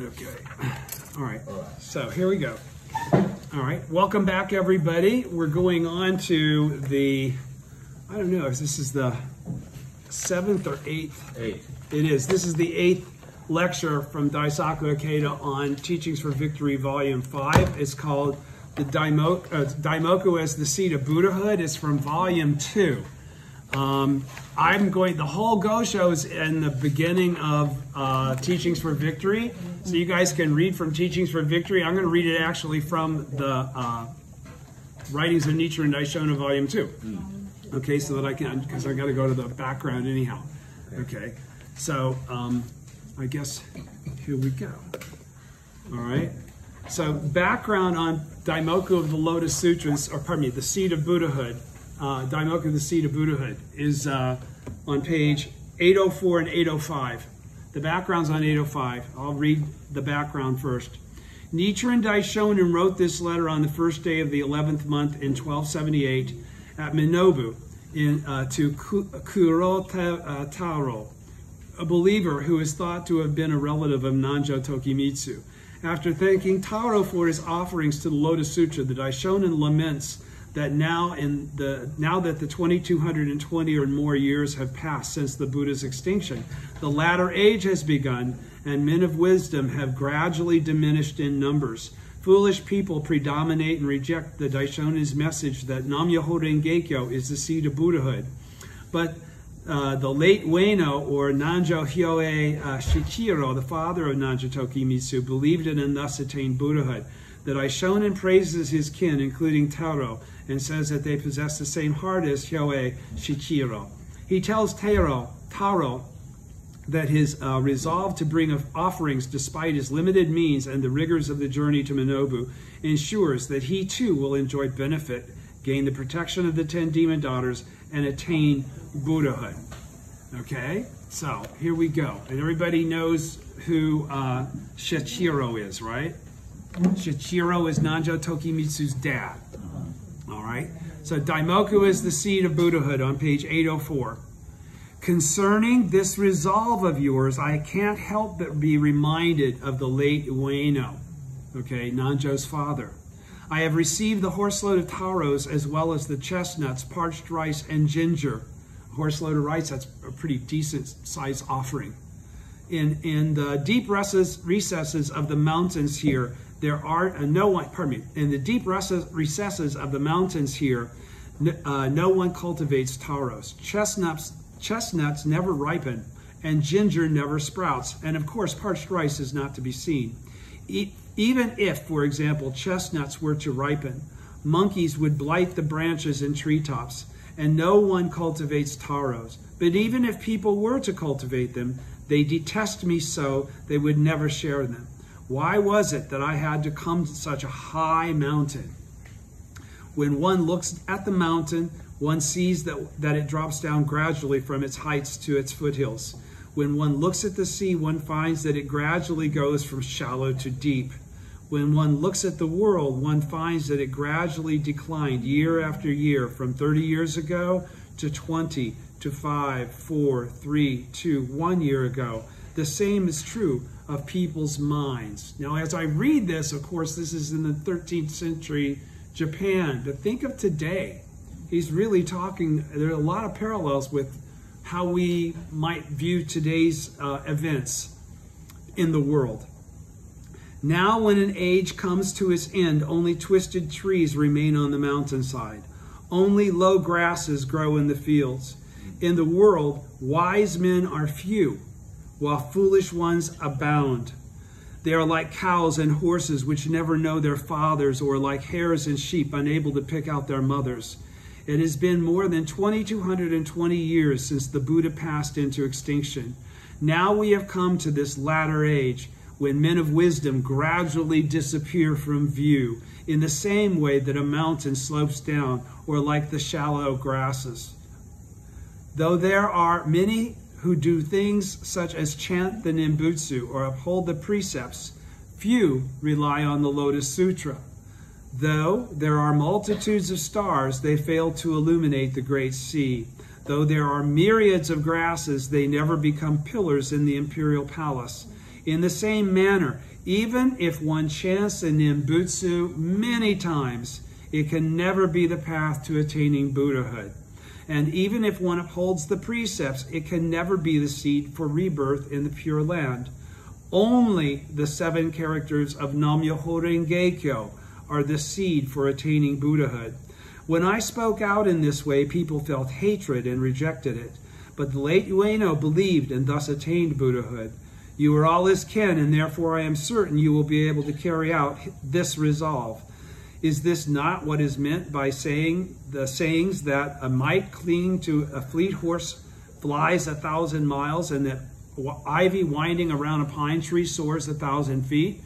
Okay. All right. So here we go. All right. Welcome back, everybody. We're going on to the, I don't know if this is the 7th or 8th. It is. This is the 8th lecture from Daisaku Ikeda on Teachings for Victory, Volume 5. It's called the Daimoku as the Seed of Buddhahood. It's from Volume 2. The whole Gosho is in the beginning of Teachings for Victory. So you guys can read from Teachings for Victory. I'm going to read it actually from the Writings of Nichiren Daishonin, Volume 2. Okay, so that I can, because I got to go to the background anyhow. Okay, so I guess here we go. All right. So background on Daimoku of the Lotus Sutras, or pardon me, the Seed of Buddhahood. Daimoku, the Seed of Buddhahood, is on page 804 and 805. The background's on 805. I'll read the background first. Nichiren Daishonin wrote this letter on the first day of the 11th month in 1278 at Minobu to Kuro Taro, a believer who is thought to have been a relative of Nanjo Tokimitsu. After thanking Taro for his offerings to the Lotus Sutra, the Daishonin laments that now that the 2220 or more years have passed since the Buddha's extinction, the latter age has begun, and men of wisdom have gradually diminished in numbers. Foolish people predominate and reject the Daishonin's message that Nam-myoho Renge-kyo is the seed of Buddhahood. But the late Ueno, or Nanjo Hyoei Shichiro, the father of Nanjo Tokimitsu, believed in and thus attained Buddhahood. The Daishonin praises his kin, including Taro, and says that they possess the same heart as Hyoei Shichiro. He tells Taro that his resolve to bring offerings despite his limited means and the rigors of the journey to Minobu ensures that he too will enjoy benefit, gain the protection of the 10 demon daughters, and attain Buddhahood. Okay, so here we go. And everybody knows who Shichiro is, right? Shichiro is Nanjo Tokimitsu's dad. All right, so Daimoku is the seed of Buddhahood on page 804. Concerning this resolve of yours, I can't help but be reminded of the late Ueno, okay, Nanjo's father. I have received the horseload of taros as well as the chestnuts, parched rice, and ginger. A horseload of rice, that's a pretty decent size offering. In the deep recesses of the mountains here, there are in the deep recesses of the mountains here, no one cultivates taros. Chestnuts never ripen, and ginger never sprouts. And of course, parched rice is not to be seen. Even if, for example, chestnuts were to ripen, monkeys would blight the branches and treetops, and no one cultivates taros. But even if people were to cultivate them, they detest me so they would never share them. Why was it that I had to come to such a high mountain? When one looks at the mountain, one sees that it drops down gradually from its heights to its foothills. When one looks at the sea, one finds that it gradually goes from shallow to deep. When one looks at the world, one finds that it gradually declined year after year from 30 years ago to 20 to 5, 4, 3, 2, 1 year ago. The same is true of people's minds. Now, as I read this, of course, this is in the 13th century Japan. But think of today. He's really talking, there are a lot of parallels with how we might view today's events in the world. Now, when an age comes to its end, only twisted trees remain on the mountainside. Only low grasses grow in the fields. In the world, wise men are few, while foolish ones abound. They are like cows and horses which never know their fathers, or like hares and sheep unable to pick out their mothers. It has been more than 2220 years since the Buddha passed into extinction. Now we have come to this latter age when men of wisdom gradually disappear from view in the same way that a mountain slopes down, or like the shallow grasses. Though there are many who do things such as chant the Nimbutsu or uphold the precepts, few rely on the Lotus Sutra. Though there are multitudes of stars, they fail to illuminate the great sea. Though there are myriads of grasses, they never become pillars in the imperial palace. In the same manner, even if one chants the Nimbutsu many times, it can never be the path to attaining Buddhahood. And even if one upholds the precepts, it can never be the seed for rebirth in the Pure Land. Only the 7 characters of Nam-myoho Renge Kyo are the seed for attaining Buddhahood. When I spoke out in this way, people felt hatred and rejected it. But the late Ueno believed and thus attained Buddhahood. You are all his kin, and therefore I am certain you will be able to carry out this resolve. Is this not what is meant by the sayings that a mite clinging to a fleet horse flies 1,000 miles, and that ivy winding around a pine tree soars 1,000 feet?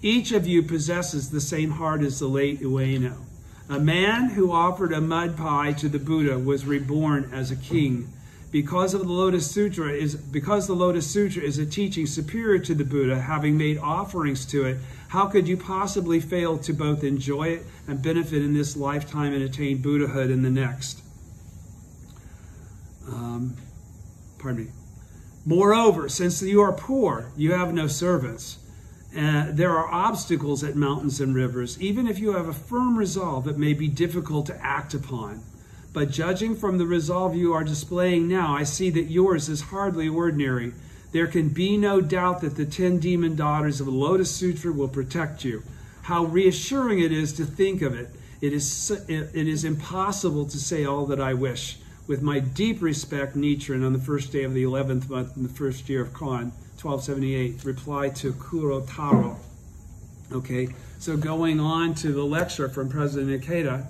Each of you possesses the same heart as the late Ueno. A man who offered a mud pie to the Buddha was reborn as a king. Because the Lotus Sutra is a teaching superior to the Buddha, having made offerings to it, how could you possibly fail to both enjoy it and benefit in this lifetime and attain Buddhahood in the next? Moreover, since you are poor, you have no servants. There are obstacles at mountains and rivers. Even if you have a firm resolve, it may be difficult to act upon. But judging from the resolve you are displaying now, I see that yours is hardly ordinary. There can be no doubt that the 10 demon daughters of the Lotus Sutra will protect you. How reassuring it is to think of it. It is impossible to say all that I wish. With my deep respect, Nichiren, on the first day of the 11th month in the first year of Kan, 1278, reply to Kurotaro. Okay, so going on to the lecture from President Ikeda,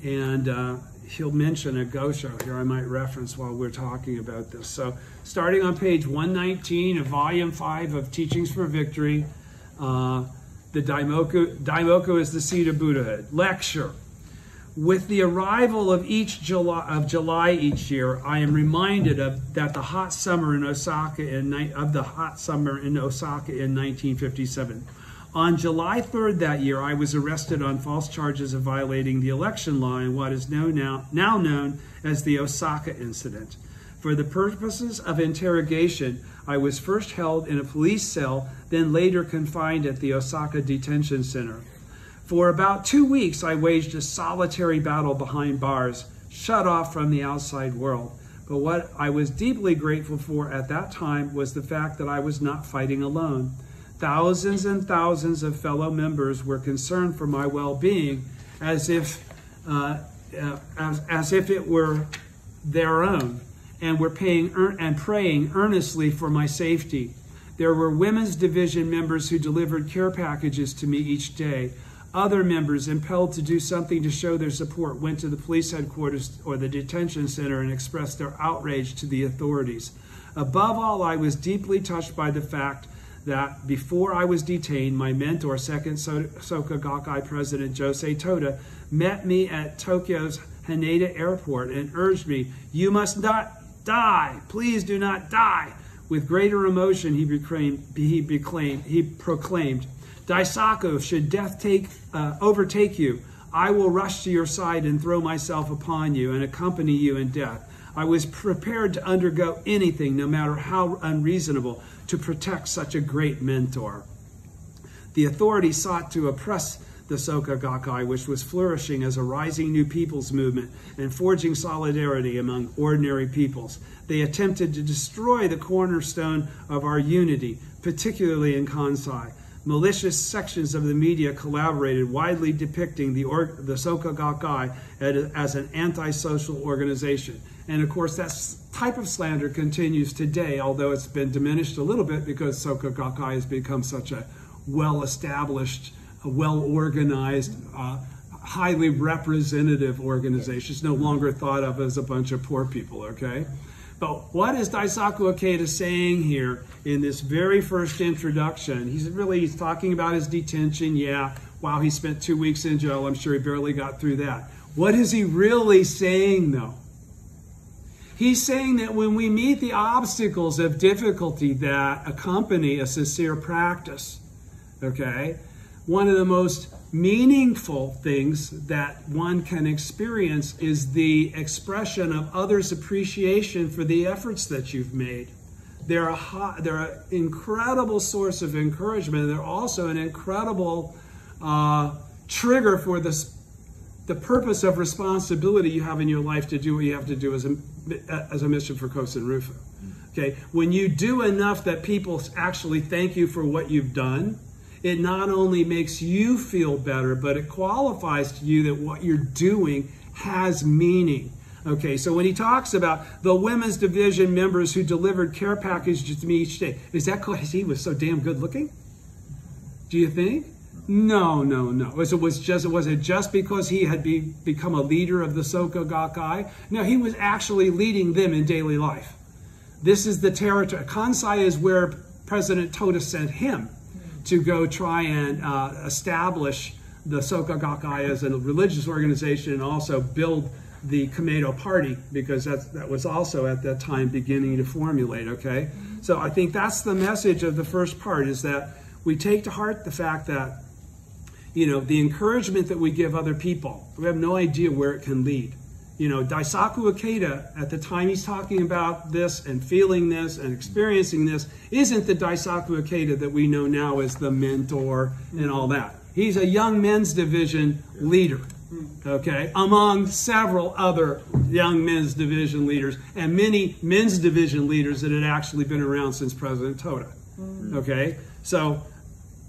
and he'll mention a Gosho here I might reference while we're talking about this. So starting on page 119 of volume 5 of Teachings for Victory, the Daimoku is the seed of Buddhahood. Lecture. With the arrival of July each year, I am reminded that the hot summer in Osaka in 1957. On July 3rd that year, I was arrested on false charges of violating the election law in what is now known as the Osaka Incident. For the purposes of interrogation, I was first held in a police cell, then later confined at the Osaka Detention Center. For about 2 weeks, I waged a solitary battle behind bars, shut off from the outside world. But what I was deeply grateful for at that time was the fact that I was not fighting alone. Thousands and thousands of fellow members were concerned for my well-being as if it were their own, and were praying earnestly for my safety. There were women's division members who delivered care packages to me each day. Other members, impelled to do something to show their support, went to the police headquarters or the detention center and expressed their outrage to the authorities. Above all, I was deeply touched by the fact that before I was detained, my mentor, second Soka Gakkai President Josei Toda, met me at Tokyo's Haneda Airport and urged me, "You must not die. Please do not die." With greater emotion, he proclaimed, "Daisaku, should death overtake you, I will rush to your side and throw myself upon you and accompany you in death." I was prepared to undergo anything, no matter how unreasonable, to protect such a great mentor. The authorities sought to oppress the Soka Gakkai, which was flourishing as a rising new people's movement and forging solidarity among ordinary peoples. They attempted to destroy the cornerstone of our unity, particularly in Kansai. Malicious sections of the media collaborated, widely depicting the Soka Gakkai as an antisocial organization. And of course, that type of slander continues today, although it's been diminished a little bit because Soka Gakkai has become such a well-established, well-organized, highly representative organization. It's no longer thought of as a bunch of poor people, okay? But what is Daisaku Ikeda saying here in this very first introduction? He's talking about his detention. Yeah, wow, he spent 2 weeks in jail. I'm sure he barely got through that. What is he really saying, though? He's saying that when we meet the obstacles of difficulty that accompany a sincere practice, okay, one of the most meaningful things that one can experience is the expression of others' appreciation for the efforts that you've made. they're an incredible source of encouragement. They're also an incredible trigger for the purpose of responsibility you have in your life to do what you have to do as a mission for Cosa Rufu. Okay, when you do enough that people actually thank you for what you've done, it not only makes you feel better, but it qualifies to you that what you're doing has meaning. Okay, so when he talks about the women's division members who delivered care packages to me each day, is that because he was so damn good looking? Do you think? No. Was it just because he had become a leader of the Soka Gakkai? No, he was actually leading them in daily life. This is the territory. Kansai is where President Toda sent him to go try and establish the Soka Gakkai as a religious organization and also build the Komeito Party, because that was also at that time beginning to formulate, okay? So I think that's the message of the first part, is that we take to heart the fact that, the encouragement that we give other people, we have no idea where it can lead. Daisaku Ikeda, at the time he's talking about this and feeling this and experiencing this, isn't the Daisaku Ikeda that we know now as the mentor and all that. He's a young men's division leader, okay, among several other young men's division leaders and many men's division leaders that had actually been around since President Toda, okay? So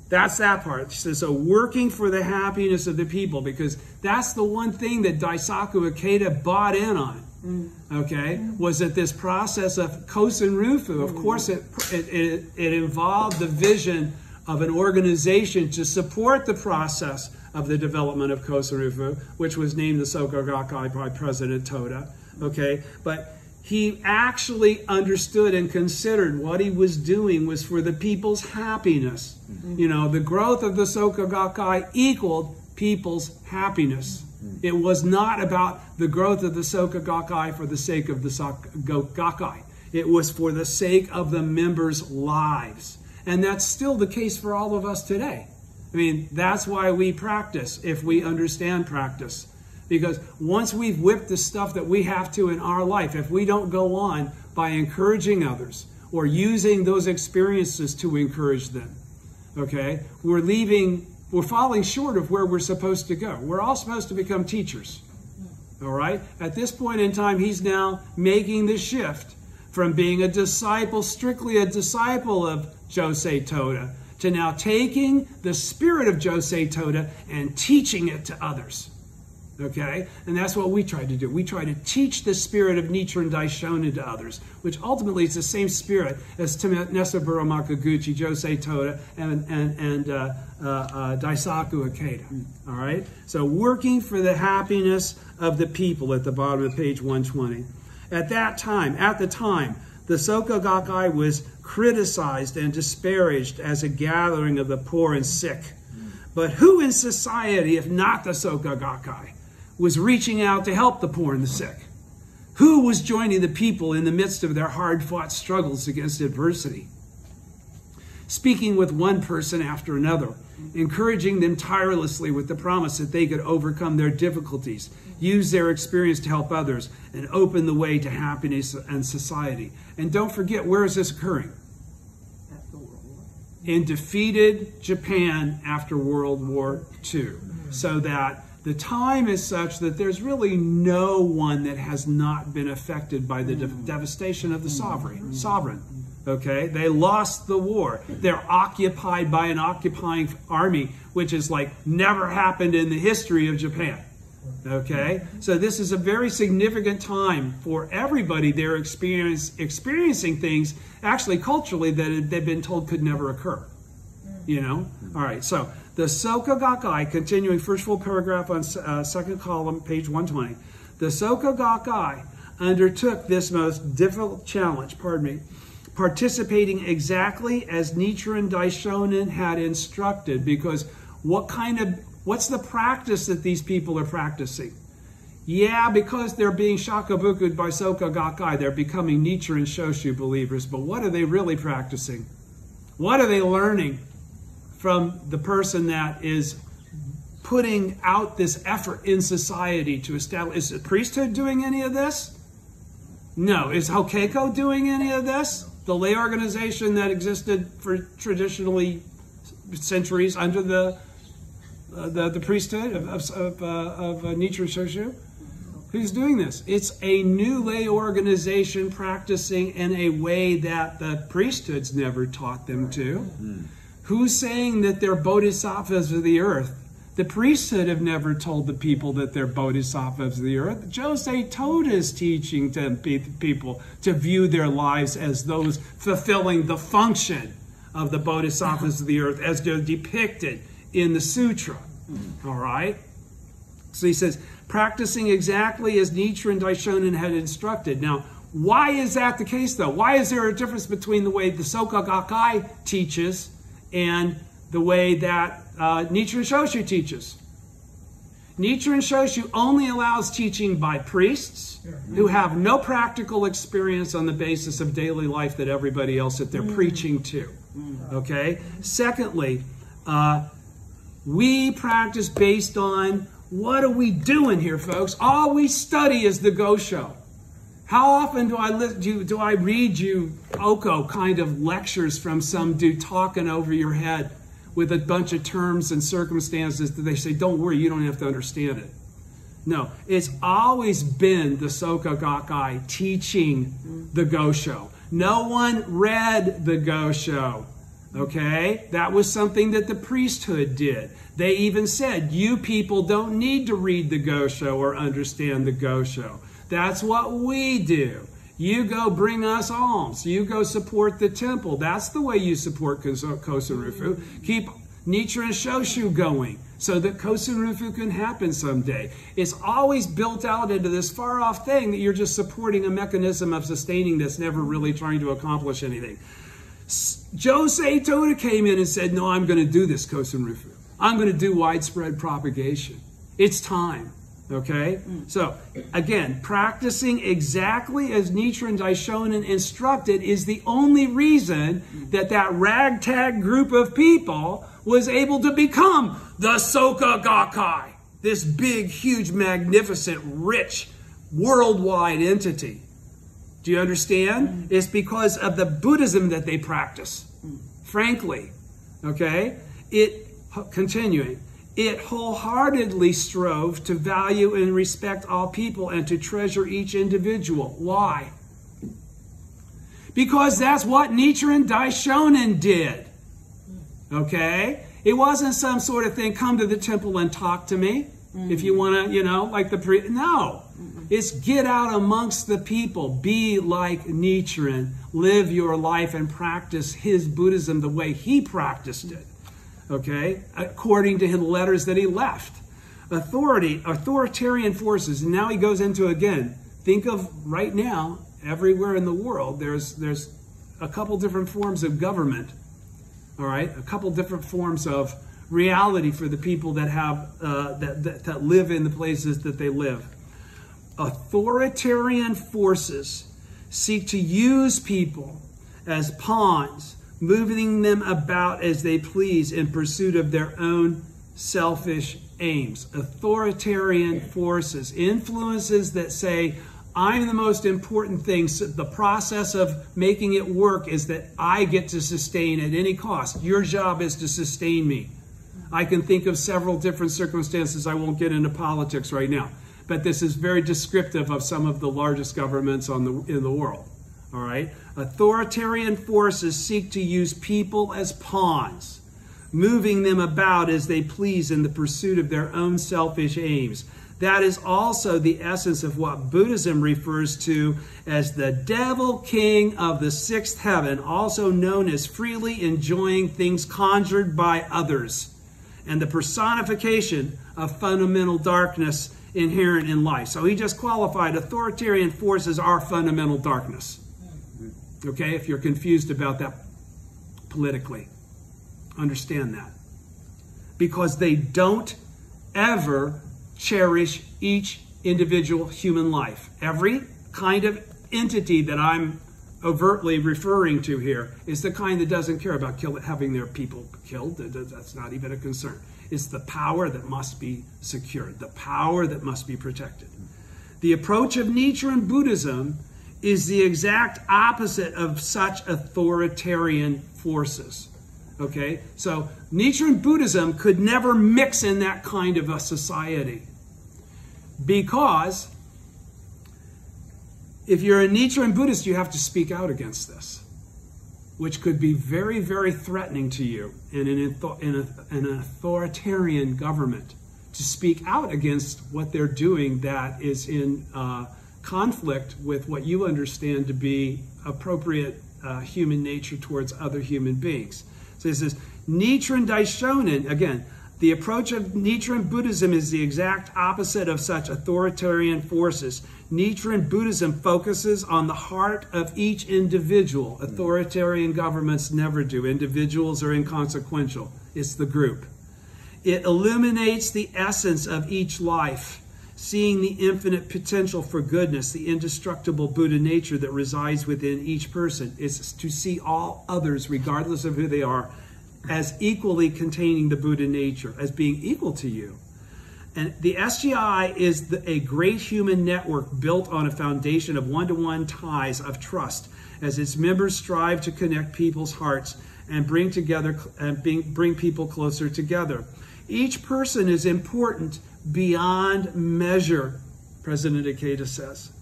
that's that part. So working for the happiness of the people, because that's the one thing that Daisaku Ikeda bought in on, okay, was that this process of Kosen Rufu, of course, it involved the vision of an organization to support the process of the development of Kosen Rufu, which was named the Soka Gakkai by President Toda, okay, but he actually understood and considered what he was doing was for the people's happiness. The growth of the Soka Gakkai equaled people's happiness. It was not about the growth of the Soka Gakkai for the sake of the Soka Gakkai. It was for the sake of the members' lives. And that's still the case for all of us today. I mean, that's why we practice, if we understand practice. Because once we've whipped the stuff that we have to in our life, if we don't go on by encouraging others or using those experiences to encourage them, okay, we're falling short of where we're supposed to go. We're all supposed to become teachers, all right? At this point in time, he's now making the shift from being a disciple, strictly a disciple of Josei Toda, to now taking the spirit of Josei Toda and teaching it to others. Okay? And that's what we try to do. We try to teach the spirit of Nichiren Daishonin to others, which ultimately is the same spirit as Nesaburo Makaguchi, Josei Toda, and Daisaku Ikeda. All right? So working for the happiness of the people at the bottom of page 120. At the time, the Soka Gakkai was criticized and disparaged as a gathering of the poor and sick. But who in society, if not the Soka Gakkai, was reaching out to help the poor and the sick? Who was joining the people in the midst of their hard-fought struggles against adversity? Speaking with one person after another, encouraging them tirelessly with the promise that they could overcome their difficulties, use their experience to help others, and open the way to happiness and society. And don't forget, where is this occurring? After World War. In defeated Japan after World War II. So that the time is such that there's really no one that has not been affected by the devastation of the sovereign. Okay? They lost the war. They're occupied by an occupying army, which is like never happened in the history of Japan. Okay? So this is a very significant time for everybody. They're experiencing things, actually culturally, that they've been told could never occur. You know? All right, so the Soka Gakkai, continuing first full paragraph on second column, page 120. The Soka Gakkai undertook this most difficult challenge, participating exactly as Nichiren Daishonin had instructed, because what's the practice that these people are practicing? Yeah, because they're being shakabuku'd by Soka Gakkai, they're becoming Nichiren Shoshu believers, but what are they really practicing? What are they learning from the person that is putting out this effort in society to establish? Is the priesthood doing any of this? No. Is Hokkeko doing any of this? the lay organization that existed for traditionally centuries under the priesthood of Nichiren Shoshu. Who's doing this? It's a new lay organization practicing in a way that the priesthoods never taught them to. Who's saying that they're bodhisattvas of the earth? The priesthood have never told the people that they're bodhisattvas of the earth. Josei Toda is teaching to people to view their lives as those fulfilling the function of the bodhisattvas of the earth as they're depicted in the sutra. All right? So he says, practicing exactly as Nichiren Daishonin had instructed. Now, why is that the case, though? Why is there a difference between the way the Soka Gakkai teaches and the way that Nichiren Shoshu teaches? Nichiren Shoshu only allows teaching by priests who have no practical experience on the basis of daily life that everybody else that they're preaching to. Okay? Secondly, we practice based on what are we doing here, folks? All we study is the Gosho. How often do I read you Oko kind of lectures from some dude talking over your head with a bunch of terms and circumstances that they say, don't worry, you don't have to understand it. No, it's always been the Soka Gakkai teaching the Gosho. No one read the Gosho. Okay? That was something that the priesthood did. They even said, you people don't need to read the Gosho or understand the Gosho. That's what we do. You go bring us alms. You go support the temple. That's the way you support Kosen Rufu. Keep Nichiren Shoshu going so that Kosen Rufu can happen someday. It's always built out into this far-off thing that you're just supporting a mechanism of sustaining that's never really trying to accomplish anything. Josei Toda came in and said, no, I'm going to do this, Kosen Rufu. I'm going to do widespread propagation. It's time. Okay? So, again, practicing exactly as Nichiren Daishonin instructed is the only reason that that ragtag group of people was able to become the Soka Gakkai. This big, huge, magnificent, rich, worldwide entity. Do you understand? It's because of the Buddhism that they practice. Frankly. Okay? Continuing. It wholeheartedly strove to value and respect all people and to treasure each individual. Why? Because that's what Nichiren Daishonin did. Okay? It wasn't some sort of thing, come to the temple and talk to me. If you want to, like the priest. No. It's get out amongst the people. Be like Nichiren. Live your life and practice his Buddhism the way he practiced it. Okay, according to his letters that he left. Authoritarian forces, and now he goes into, again, think of right now, everywhere in the world, there's a couple different forms of government, all right? A couple different forms of reality for the people that have, that live in the places that they live. Authoritarian forces seek to use people as pawns, moving them about as they please in pursuit of their own selfish aims. Authoritarian forces, influences that say, I'm the most important thing. So the process of making it work is that I get to sustain at any cost. Your job is to sustain me. I can think of several different circumstances. I won't get into politics right now, but this is very descriptive of some of the largest governments in the world. All right? Authoritarian forces seek to use people as pawns, moving them about as they please in the pursuit of their own selfish aims. That is also the essence of what Buddhism refers to as the devil king of the sixth heaven, also known as freely enjoying things conjured by others, and the personification of fundamental darkness inherent in life. So he just qualified authoritarian forces are fundamental darkness. Okay, if you're confused about that politically, understand that. Because they don't ever cherish each individual human life. Every kind of entity that I'm overtly referring to here is the kind that doesn't care about having their people killed. That's not even a concern. It's the power that must be secured, the power that must be protected. The approach of Nichiren Buddhism is the exact opposite of such authoritarian forces. Okay, so Nichiren Buddhism could never mix in that kind of a society, because if you're a Nichiren Buddhist, you have to speak out against this, which could be very, very threatening to you in an authoritarian government, to speak out against what they're doing that is in conflict with what you understand to be appropriate human nature towards other human beings. So it says, Nichiren Daishonin, again, the approach of Nichiren Buddhism is the exact opposite of such authoritarian forces. Nichiren Buddhism focuses on the heart of each individual. Authoritarian governments never do. Individuals are inconsequential. It's the group. It illuminates the essence of each life, seeing the infinite potential for goodness, the indestructible Buddha nature that resides within each person. It's to see all others, regardless of who they are, as equally containing the Buddha nature, as being equal to you. And the SGI is a great human network built on a foundation of one-to-one ties of trust, as its members strive to connect people's hearts and bring people closer together. Each person is important beyond measure, President Ikeda says.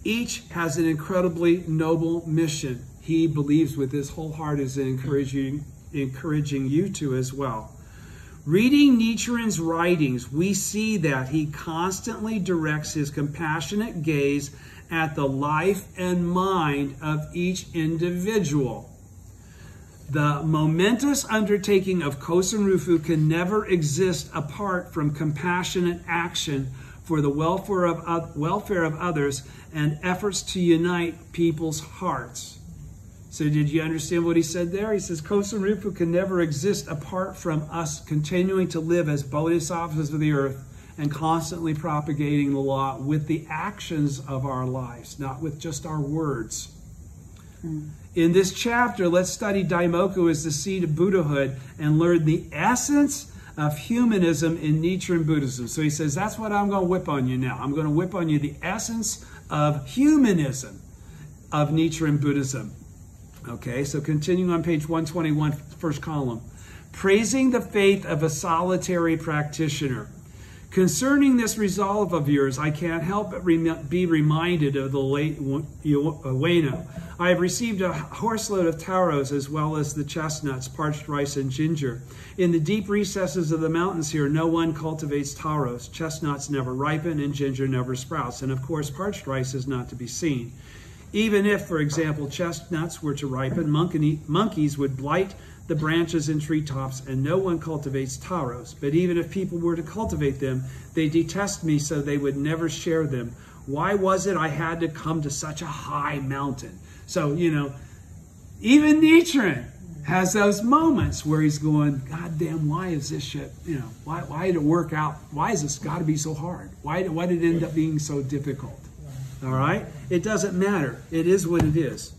Each has an incredibly noble mission. He believes with his whole heart is encouraging you to as well. Reading Nichiren's writings, we see that he constantly directs his compassionate gaze at the life and mind of each individual. The momentous undertaking of Kosen Rufu can never exist apart from compassionate action for the welfare of others and efforts to unite people's hearts. So did you understand what he said there? He says Kosen Rufu can never exist apart from us continuing to live as bodhisattvas of the earth and constantly propagating the law with the actions of our lives, not with just our words. In this chapter, let's study Daimoku as the seed of Buddhahood and learn the essence of humanism in Nichiren Buddhism. So he says, that's what I'm going to whip on you now. I'm going to whip on you the essence of humanism of Nichiren Buddhism. Okay, so continuing on page 121, first column. Praising the faith of a solitary practitioner. Concerning this resolve of yours, I can't help but be reminded of the late Ueno. I have received a horseload of taros as well as the chestnuts, parched rice, and ginger. In the deep recesses of the mountains here, no one cultivates taros. Chestnuts never ripen and ginger never sprouts. And of course, parched rice is not to be seen. Even if, for example, chestnuts were to ripen, monkeys would blight the branches and treetops, and no one cultivates taros. But even if people were to cultivate them, they detest me, so they would never share them. Why was it I had to come to such a high mountain? So, even Nichiren has those moments where he's going, God damn, why is this shit, why did it work out? Why has this got to be so hard? Why did it end up being so difficult? All right? It doesn't matter. It is what it is.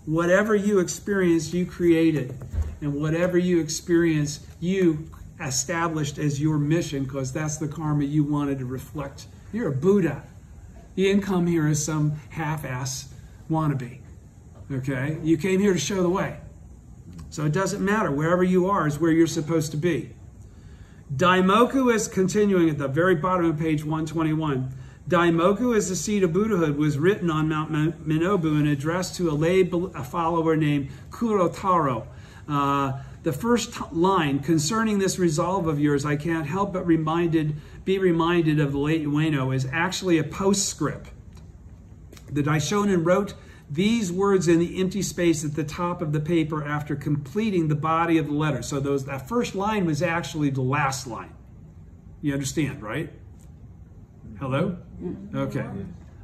Whatever you experience, you created. And whatever you experience, you established as your mission, because that's the karma you wanted to reflect. You're a Buddha. You didn't come here as some half-ass wannabe. Okay? You came here to show the way. So it doesn't matter. Wherever you are is where you're supposed to be. Daimoku is continuing at the very bottom of page 121. Daimoku as the seed of Buddhahood was written on Mount Minobu and addressed to a follower named Kurotaro. The first line, concerning this resolve of yours, I can't help but be reminded of the late Ueno, is actually a postscript. The Daishonin wrote these words in the empty space at the top of the paper after completing the body of the letter. So that first line was actually the last line. You understand, right? Hello? Okay.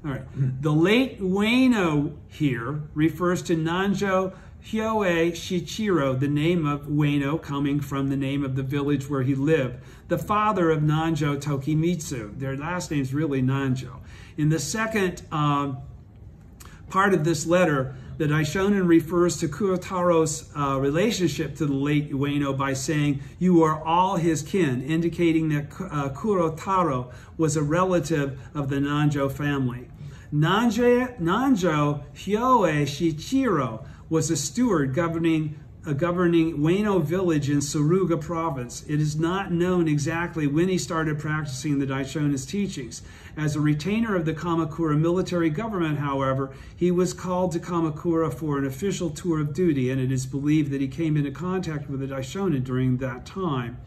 All right. The late Ueno here refers to Nanjo Hyoe Shichiro, the name of Ueno coming from the name of the village where he lived, the father of Nanjo Tokimitsu. Their last name is really Nanjo. In the second part of this letter, the Daishonin refers to Kurotaro's relationship to the late Ueno by saying, you are all his kin, indicating that Kurotaro was a relative of the Nanjo family. Nanjo Hyoe Shichiro was a steward governing Ueno village in Suruga province. It is not known exactly when he started practicing the Daishonin's teachings. As a retainer of the Kamakura military government, however, he was called to Kamakura for an official tour of duty, and it is believed that he came into contact with the Daishonin during that time.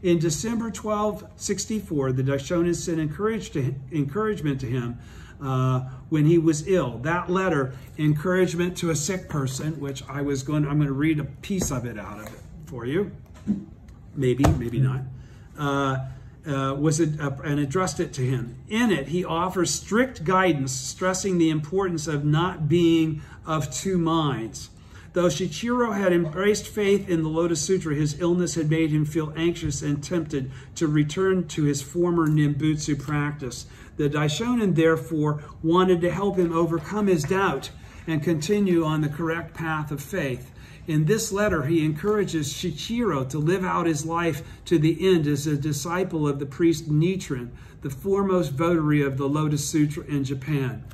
In December 1264, the Daishonin sent encouragement to him when he was ill. That letter, encouragement to a sick person, which I'm going to read a piece of it out of it for you. Maybe not. And addressed it to him. In it, he offers strict guidance, stressing the importance of not being of two minds. Though Shichiro had embraced faith in the Lotus Sutra, his illness had made him feel anxious and tempted to return to his former Nimbutsu practice. The Daishonin, therefore, wanted to help him overcome his doubt and continue on the correct path of faith. In this letter, he encourages Shichiro to live out his life to the end as a disciple of the priest Nichiren, the foremost votary of the Lotus Sutra in Japan.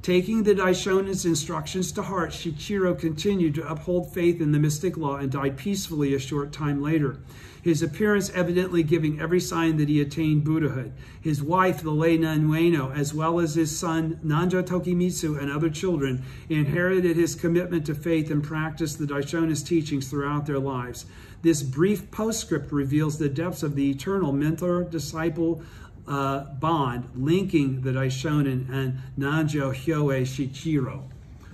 Taking the Daishonin's instructions to heart, Shichiro continued to uphold faith in the mystic law and died peacefully a short time later. His appearance evidently giving every sign that he attained Buddhahood. His wife, the lay nun Ueno, as well as his son Nanjo Tokimitsu and other children, inherited his commitment to faith and practiced the Daishonin's teachings throughout their lives. This brief postscript reveals the depths of the eternal mentor-disciple bond linking the Daishonin and Nanjo Hyoe Shichiro.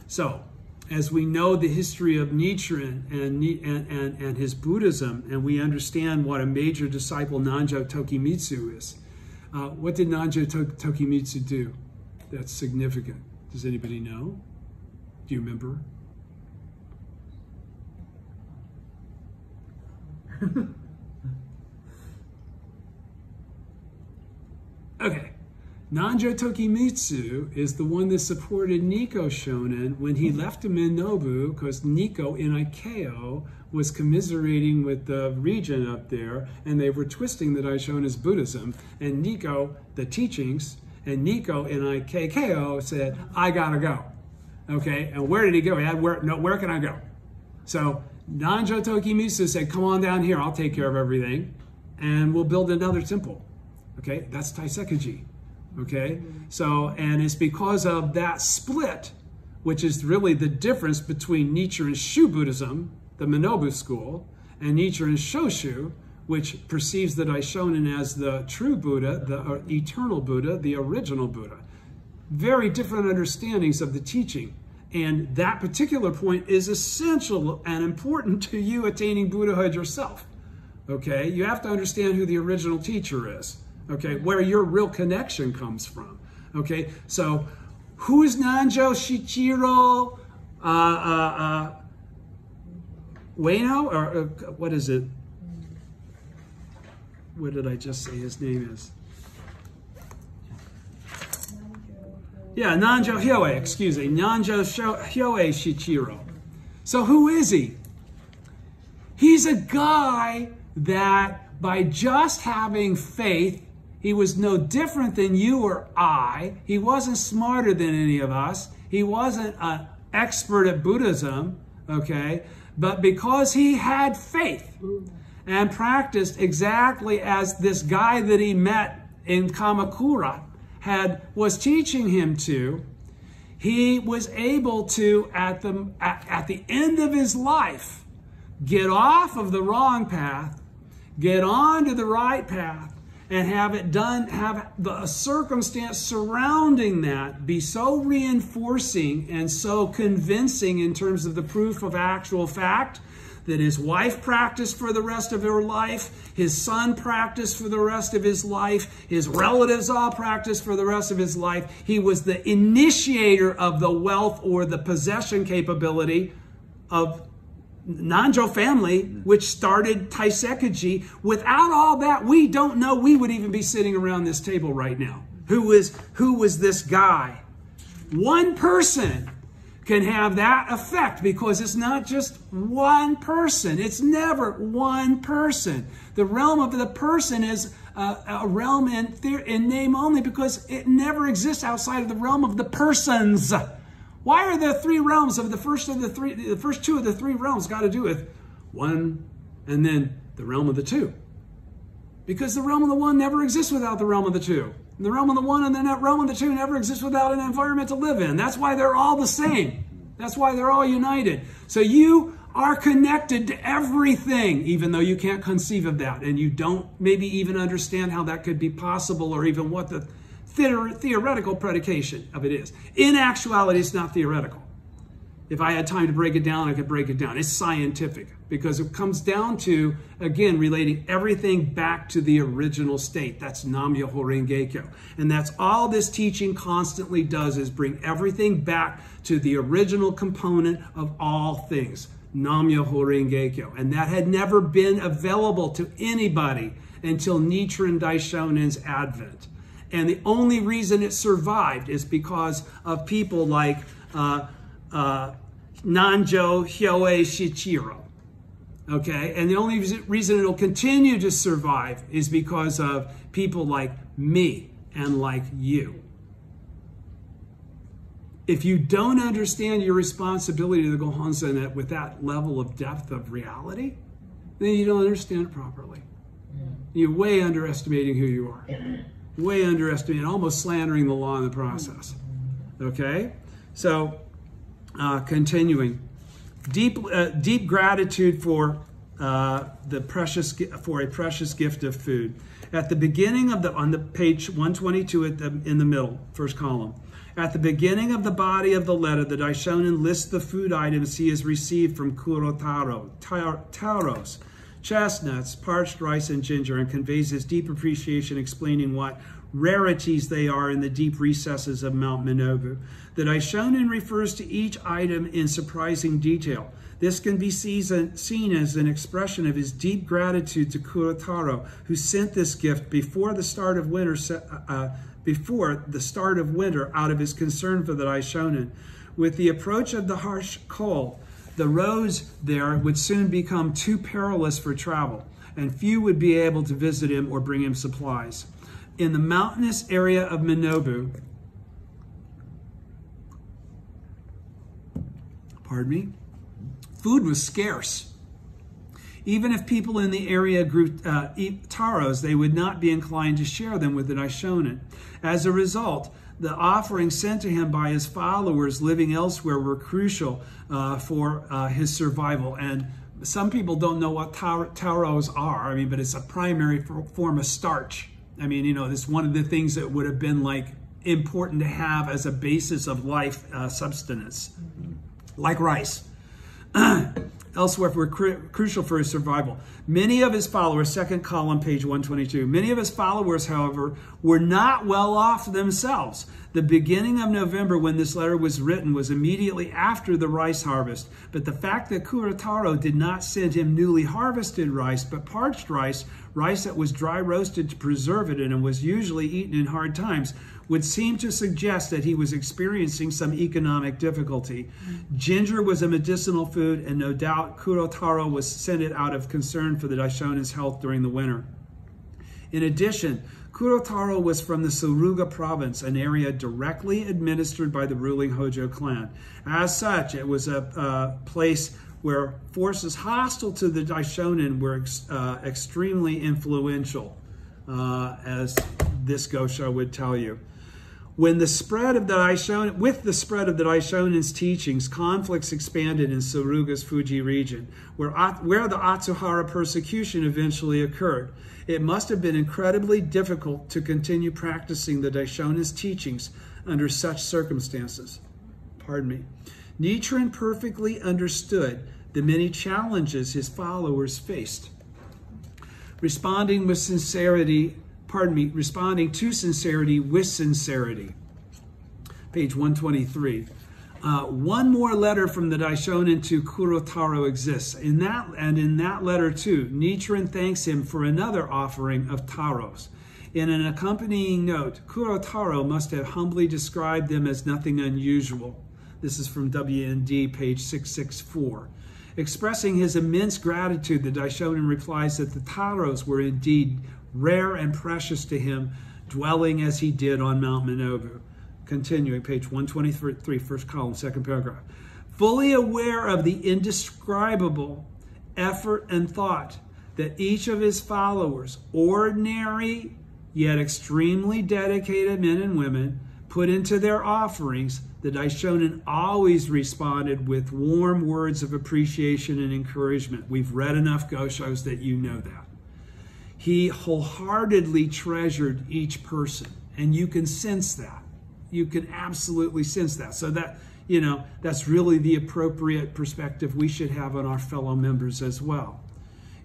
So, as we know the history of Nichiren and his Buddhism, and we understand what a major disciple Nanjo Tokimitsu is, what did Nanjo Tokimitsu do that's significant? Does anybody know? Do you remember? Okay. Nanjo Tokimitsu is the one that supported Nikko Shonin when he left Minobu, because Nikko in Aikeo was commiserating with the region up there, and they were twisting the Daishonin's Buddhism, and Nikko, the teachings, and Nikko in Aikeo said, I gotta go. Okay, and where did he go? Where can I go? So Nanjo Tokimitsu said, come on down here, I'll take care of everything, and we'll build another temple. Okay, that's Taisekuji. Okay, so, and it's because of that split, which is really the difference between Nichiren Shu Buddhism, the Minobu school, and Nichiren Shoshu, which perceives the Daishonin as the true Buddha, the eternal Buddha, the original Buddha. Very different understandings of the teaching. And that particular point is essential and important to you attaining Buddhahood yourself. Okay, you have to understand who the original teacher is. Okay, where your real connection comes from. Okay, so who is Nanjo Shichiro Ueno? Or what is it? What did I just say his name is? Yeah, Nanjo Hyoe, excuse me. Nanjo Hyoe Shichiro. So who is he? He's a guy that by just having faith, he was no different than you or I. He wasn't smarter than any of us. He wasn't an expert at Buddhism, okay? But because he had faith and practiced exactly as this guy that he met in Kamakura was teaching him to, he was able to, at the end of his life, get off of the wrong path, get on to the right path, and have it done, have the circumstance surrounding that be so reinforcing and so convincing in terms of the proof of actual fact that his wife practiced for the rest of her life, his son practiced for the rest of his life, his relatives all practiced for the rest of his life. He was the initiator of the wealth or the possession capability of Nanjo family, which started Taisekuji. Without all that, we don't know we would even be sitting around this table right now. Who was this guy? One person can have that effect, because it's not just one person. It's never one person. The realm of the person is a realm in name only, because it never exists outside of the realm of the persons. Why are there three realms of the first two of the three realms got to do with one and then the realm of the two? Because the realm of the one never exists without the realm of the two. The realm of the one and the realm of the two never exists without an environment to live in. That's why they're all the same. That's why they're all united. So you are connected to everything, even though you can't conceive of that. And you don't maybe even understand how that could be possible, or even what the theoretical predication of it is. In actuality, it's not theoretical. If I had time to break it down, I could break it down. It's scientific, because it comes down to, again, relating everything back to the original state. That's Nam-myoho Renge-kyo. And that's all this teaching constantly does, is bring everything back to the original component of all things, Nam-myoho Renge-kyo. And that had never been available to anybody until Nichiren Daishonen's advent. And the only reason it survived is because of people like Nanjo Hyoei Shichiro. Okay, and the only reason it'll continue to survive is because of people like me and like you. If you don't understand your responsibility to the Gohonzon with that level of depth of reality, then you don't understand it properly. You're way underestimating who you are. Way underestimating, almost slandering the law in the process. Okay, so continuing. Deep gratitude for a precious gift of food. At the beginning of on the page 122 in the middle, first column. At the beginning of the body of the letter, the Daishonin lists the food items he has received from Kurotaro, taros, chestnuts, parched rice, and ginger, and conveys his deep appreciation, explaining what rarities they are in the deep recesses of Mount Minobu. The Daishonin refers to each item in surprising detail. This can be seen as an expression of his deep gratitude to Kurotaro, who sent this gift before the start of winter, out of his concern for the Daishonin. With the approach of the harsh cold, the roads there would soon become too perilous for travel, and few would be able to visit him or bring him supplies. In the mountainous area of Minobu, food was scarce. Even if people in the area grew taros, they would not be inclined to share them with the Daishonin. As a result, the offerings sent to him by his followers living elsewhere were crucial for his survival. And some people don't know what taros are. I mean, but it's a primary form of starch. I mean, you know, it's one of the things that would have been like important to have as a basis of life subsistence, like rice. Elsewhere were crucial for his survival. Many of his followers, second column, page 122, many of his followers, however, were not well off themselves. The beginning of November, when this letter was written, was immediately after the rice harvest. But the fact that Kurotaro did not send him newly harvested rice, but parched rice, rice that was dry roasted to preserve it and was usually eaten in hard times, would seem to suggest that he was experiencing some economic difficulty. Ginger was a medicinal food, and no doubt Kurotaro was sent it out of concern for the Daishonin's health during the winter. In addition, Kurotaro was from the Suruga province, an area directly administered by the ruling Hojo clan. As such, it was a place where forces hostile to the Daishonin were extremely influential, as this Gosho would tell you. With the spread of the Daishonin's teachings, conflicts expanded in Suruga's Fuji region, where the Atsuhara persecution eventually occurred. It must have been incredibly difficult to continue practicing the Daishonin's teachings under such circumstances. Nichiren perfectly understood the many challenges his followers faced. Responding to sincerity with sincerity. Page 123. One more letter from the Daishonin to Kurotaro exists. In that letter too, Nichiren thanks him for another offering of taros. In an accompanying note, Kurotaro must have humbly described them as nothing unusual. This is from WND, page 664. Expressing his immense gratitude, the Daishonin replies that the Taros were indeed rare and precious to him, dwelling as he did on Mount Minobu. Continuing, page 123, first column, second paragraph. Fully aware of the indescribable effort and thought that each of his followers, ordinary yet extremely dedicated men and women, put into their offerings, the Daishonin always responded with warm words of appreciation and encouragement. We've read enough Goshos that you know that. He wholeheartedly treasured each person, and you can sense that. You can absolutely sense that. So that, you know, that's really the appropriate perspective we should have on our fellow members as well.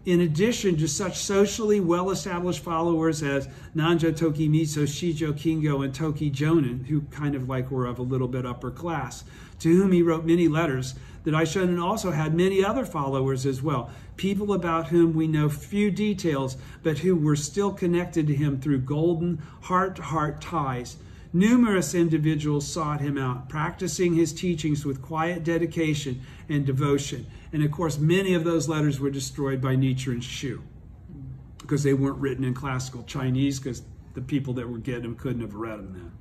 In addition to such socially well-established followers as Nanja Tokimitsu, Shijo Kingo, and Toki Jonin, who kind of like were of a little bit upper class, to whom he wrote many letters, the Daishonin also had many other followers as well, people about whom we know few details, but who were still connected to him through golden heart-to-heart ties. Numerous individuals sought him out, practicing his teachings with quiet dedication and devotion. And of course, many of those letters were destroyed by Nichiren Shu because they weren't written in classical Chinese, because the people that were getting them couldn't have read them then.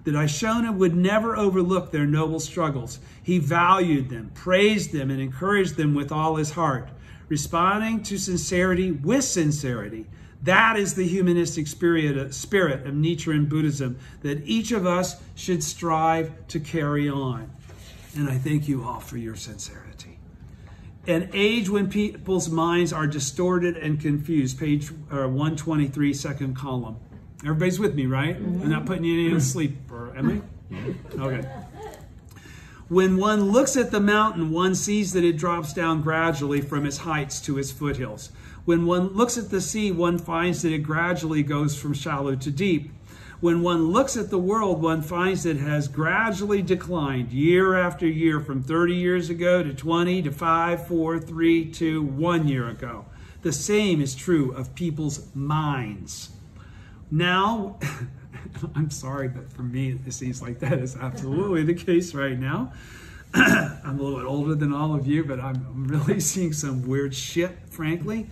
The Daishonin would never overlook their noble struggles. He valued them, praised them, and encouraged them with all his heart, responding to sincerity with sincerity. That is the humanistic spirit of Nichiren Buddhism that each of us should strive to carry on. And I thank you all for your sincerity. An age when people's minds are distorted and confused. Page 123, second column. Everybody's with me, right? I'm not putting you to sleep, am I? Okay. When one looks at the mountain, one sees that it drops down gradually from its heights to its foothills. When one looks at the sea, one finds that it gradually goes from shallow to deep. When one looks at the world, one finds that it has gradually declined year after year, from 30 years ago to 20 to 5, 4, 3, 2, 1 year ago. The same is true of people's minds. Now, I'm sorry, but for me, it seems like that is absolutely the case right now. I'm a little bit older than all of you, but I'm really seeing some weird shit, frankly.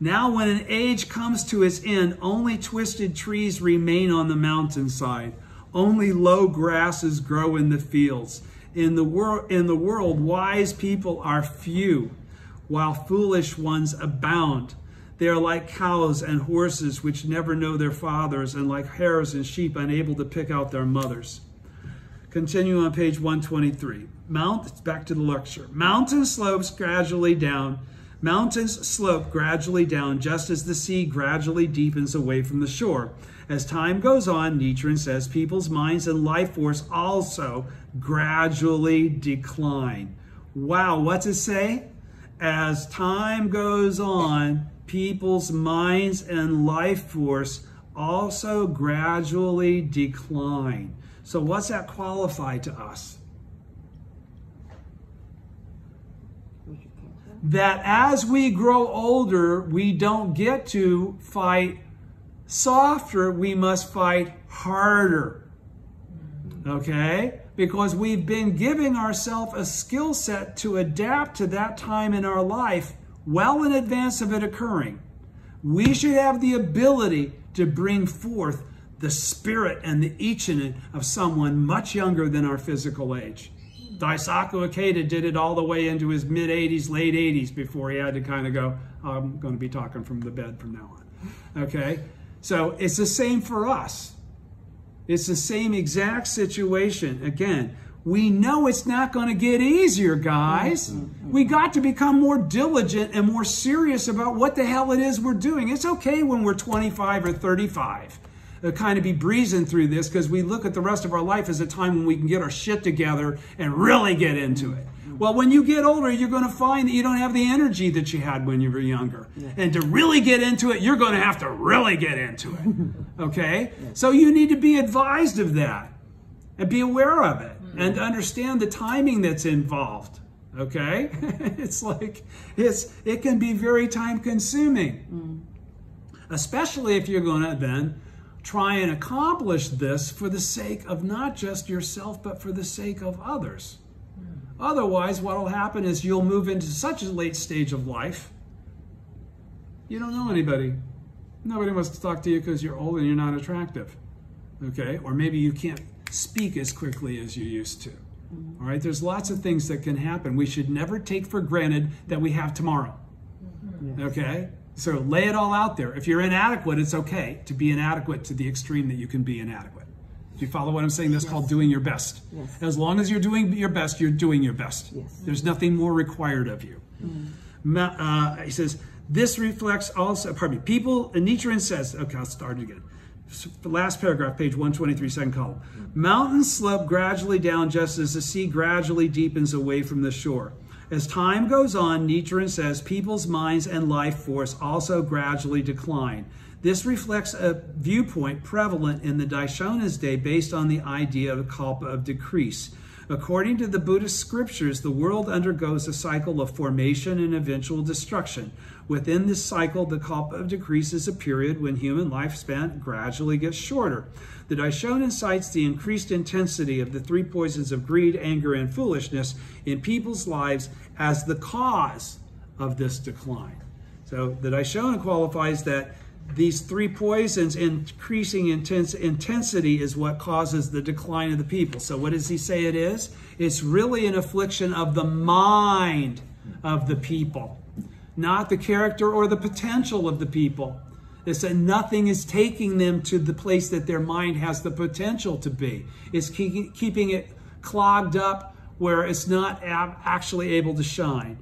Now, when an age comes to its end, only twisted trees remain on the mountainside. Only low grasses grow in the fields. In the world, wise people are few, while foolish ones abound. They are like cows and horses which never know their fathers, and like hares and sheep unable to pick out their mothers. Continue on page 123. Back to the lecture. Mountains slope gradually down, just as the sea gradually deepens away from the shore. As time goes on, Nichiren says, people's minds and life force also gradually decline. Wow, what's it say? As time goes on, people's minds and life force also gradually decline. So what's that qualify to us? That as we grow older, we don't get to fight softer, we must fight harder. Okay? Because we've been giving ourselves a skill set to adapt to that time in our life well in advance of it occurring. We should have the ability to bring forth the spirit and the ichinen of someone much younger than our physical age. Daisaku Ikeda did it all the way into his mid-80s, late 80s before he had to kind of go, oh, I'm going to be talking from the bed from now on. Okay? So it's the same for us. It's the same exact situation. Again, we know it's not going to get easier, guys. We got to become more diligent and more serious about what the hell it is we're doing. It's okay when we're 25 or 35 to kind of be breezing through this, because we look at the rest of our life as a time when we can get our shit together and really get into it. Well, when you get older, you're going to find that you don't have the energy that you had when you were younger. And to really get into it, you're going to have to really get into it. Okay? So you need to be advised of that and be aware of it and understand the timing that's involved. Okay? It's like, it can be very time consuming. Especially if you're going to then try and accomplish this for the sake of not just yourself, but for the sake of others. Otherwise, what will happen is you'll move into such a late stage of life, you don't know anybody. Nobody wants to talk to you because you're old and you're not attractive. Okay? Or maybe you can't speak as quickly as you used to. All right? There's lots of things that can happen. We should never take for granted that we have tomorrow. Okay? So lay it all out there. If you're inadequate, it's okay to be inadequate to the extreme that you can be inadequate. Do you follow what I'm saying? That's called doing your best. Yes. As long as you're doing your best, you're doing your best. Yes. There's nothing more required of you. He says, this reflects also, people, and Nichiren says, okay, I'll start again. The last paragraph, page 123, second column. Mountains slope gradually down just as the sea gradually deepens away from the shore. As time goes on, Nichiren says, people's minds and life force also gradually decline. This reflects a viewpoint prevalent in the Daishonin's day based on the idea of a kalpa of decrease. According to the Buddhist scriptures, the world undergoes a cycle of formation and eventual destruction. Within this cycle, the kalpa of decrease is a period when human lifespan gradually gets shorter. The Daishonin cites the increased intensity of the three poisons of greed, anger, and foolishness in people's lives as the cause of this decline. So the Daishonin qualifies that these three poisons increasing intensity is what causes the decline of the people. So what does he say it is? It's really an affliction of the mind of the people, not the character or the potential of the people. It's that nothing is taking them to the place that their mind has the potential to be. It's keeping it clogged up where it's not actually able to shine.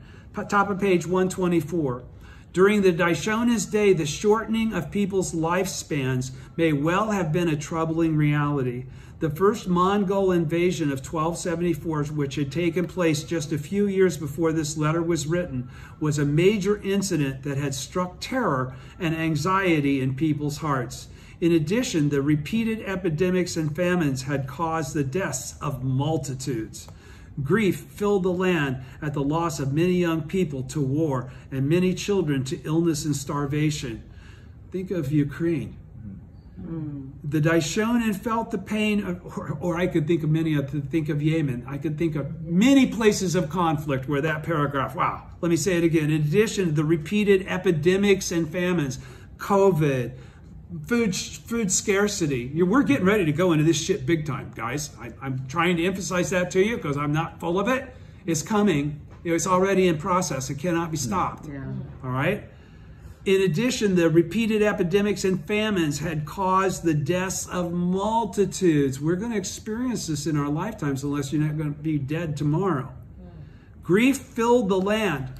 Top of page 124. During the Daishonin's day, the shortening of people's lifespans may well have been a troubling reality. The first Mongol invasion of 1274, which had taken place just a few years before this letter was written, was a major incident that had struck terror and anxiety in people's hearts. In addition, the repeated epidemics and famines had caused the deaths of multitudes. Grief filled the land at the loss of many young people to war and many children to illness and starvation. Think of Ukraine. The Daishonin felt the pain, or I could think of Yemen. I could think of many places of conflict where that paragraph, wow, let me say it again. In addition to the repeated epidemics and famines, COVID, food scarcity. We're getting ready to go into this shit big time, guys. I'm trying to emphasize that to you because I'm not full of it. It's coming. It's already in process. It cannot be stopped. Yeah. All right? In addition, the repeated epidemics and famines had caused the deaths of multitudes. We're going to experience this in our lifetimes unless you're not going to be dead tomorrow. Grief filled the land,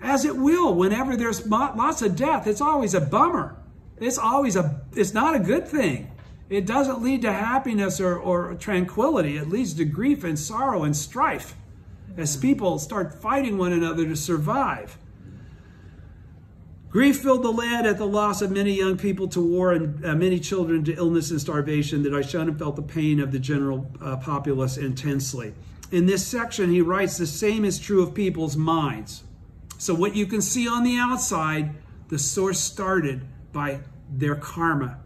as it will whenever there's lots of death. It's always a bummer. It's not a good thing. It doesn't lead to happiness or tranquility. It leads to grief and sorrow and strife as people start fighting one another to survive. Grief filled the land at the loss of many young people to war and many children to illness and starvation. The Daishonin felt the pain of the general populace intensely. In this section, he writes, the same is true of people's minds. So what you can see on the outside, the source started by their karma,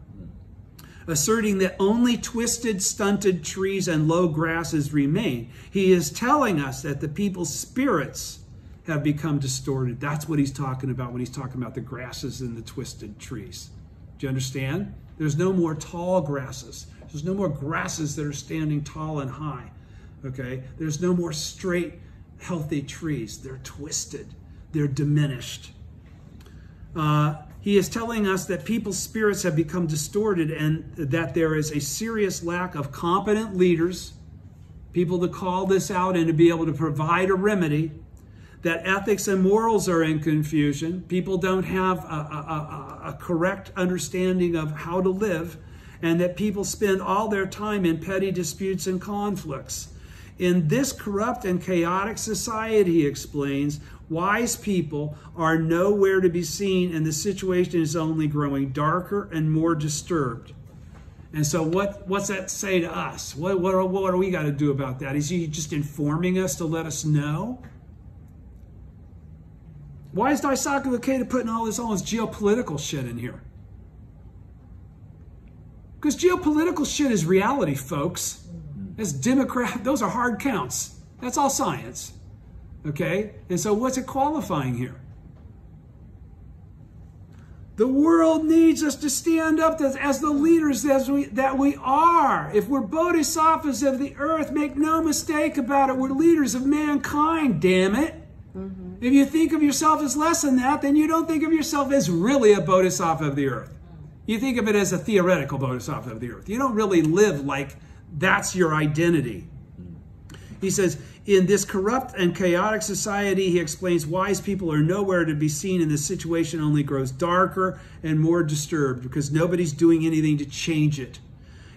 asserting that only twisted, stunted trees and low grasses remain. He is telling us that the people's spirits have become distorted. That's what he's talking about when he's talking about the grasses and the twisted trees. Do you understand? There's no more tall grasses. There's no more grasses that are standing tall and high. Okay? There's no more straight, healthy trees. They're twisted. They're diminished. He is telling us that people's spirits have become distorted and that there is a serious lack of competent leaders, people to call this out and to be able to provide a remedy, that ethics and morals are in confusion. People don't have a correct understanding of how to live, and that people spend all their time in petty disputes and conflicts. In this corrupt and chaotic society, he explains, wise people are nowhere to be seen, and the situation is only growing darker and more disturbed. And so what's that say to us? What do we got to do about that? Is he just informing us to let us know? Why is Daisaku Ikeda putting all this geopolitical shit in here? Because geopolitical shit is reality, folks. As Democrat, those are hard counts. That's all science. Okay? And so what's it qualifying here? The world needs us to stand up as the leaders that we are. If we're bodhisattvas of the earth, make no mistake about it, we're leaders of mankind, damn it. Mm-hmm. If you think of yourself as less than that, then you don't think of yourself as really a bodhisattva of the earth. You think of it as a theoretical bodhisattva of the earth. You don't really live like that's your identity. He says, in this corrupt and chaotic society, he explains, wise people are nowhere to be seen, and the situation only grows darker and more disturbed because nobody's doing anything to change it.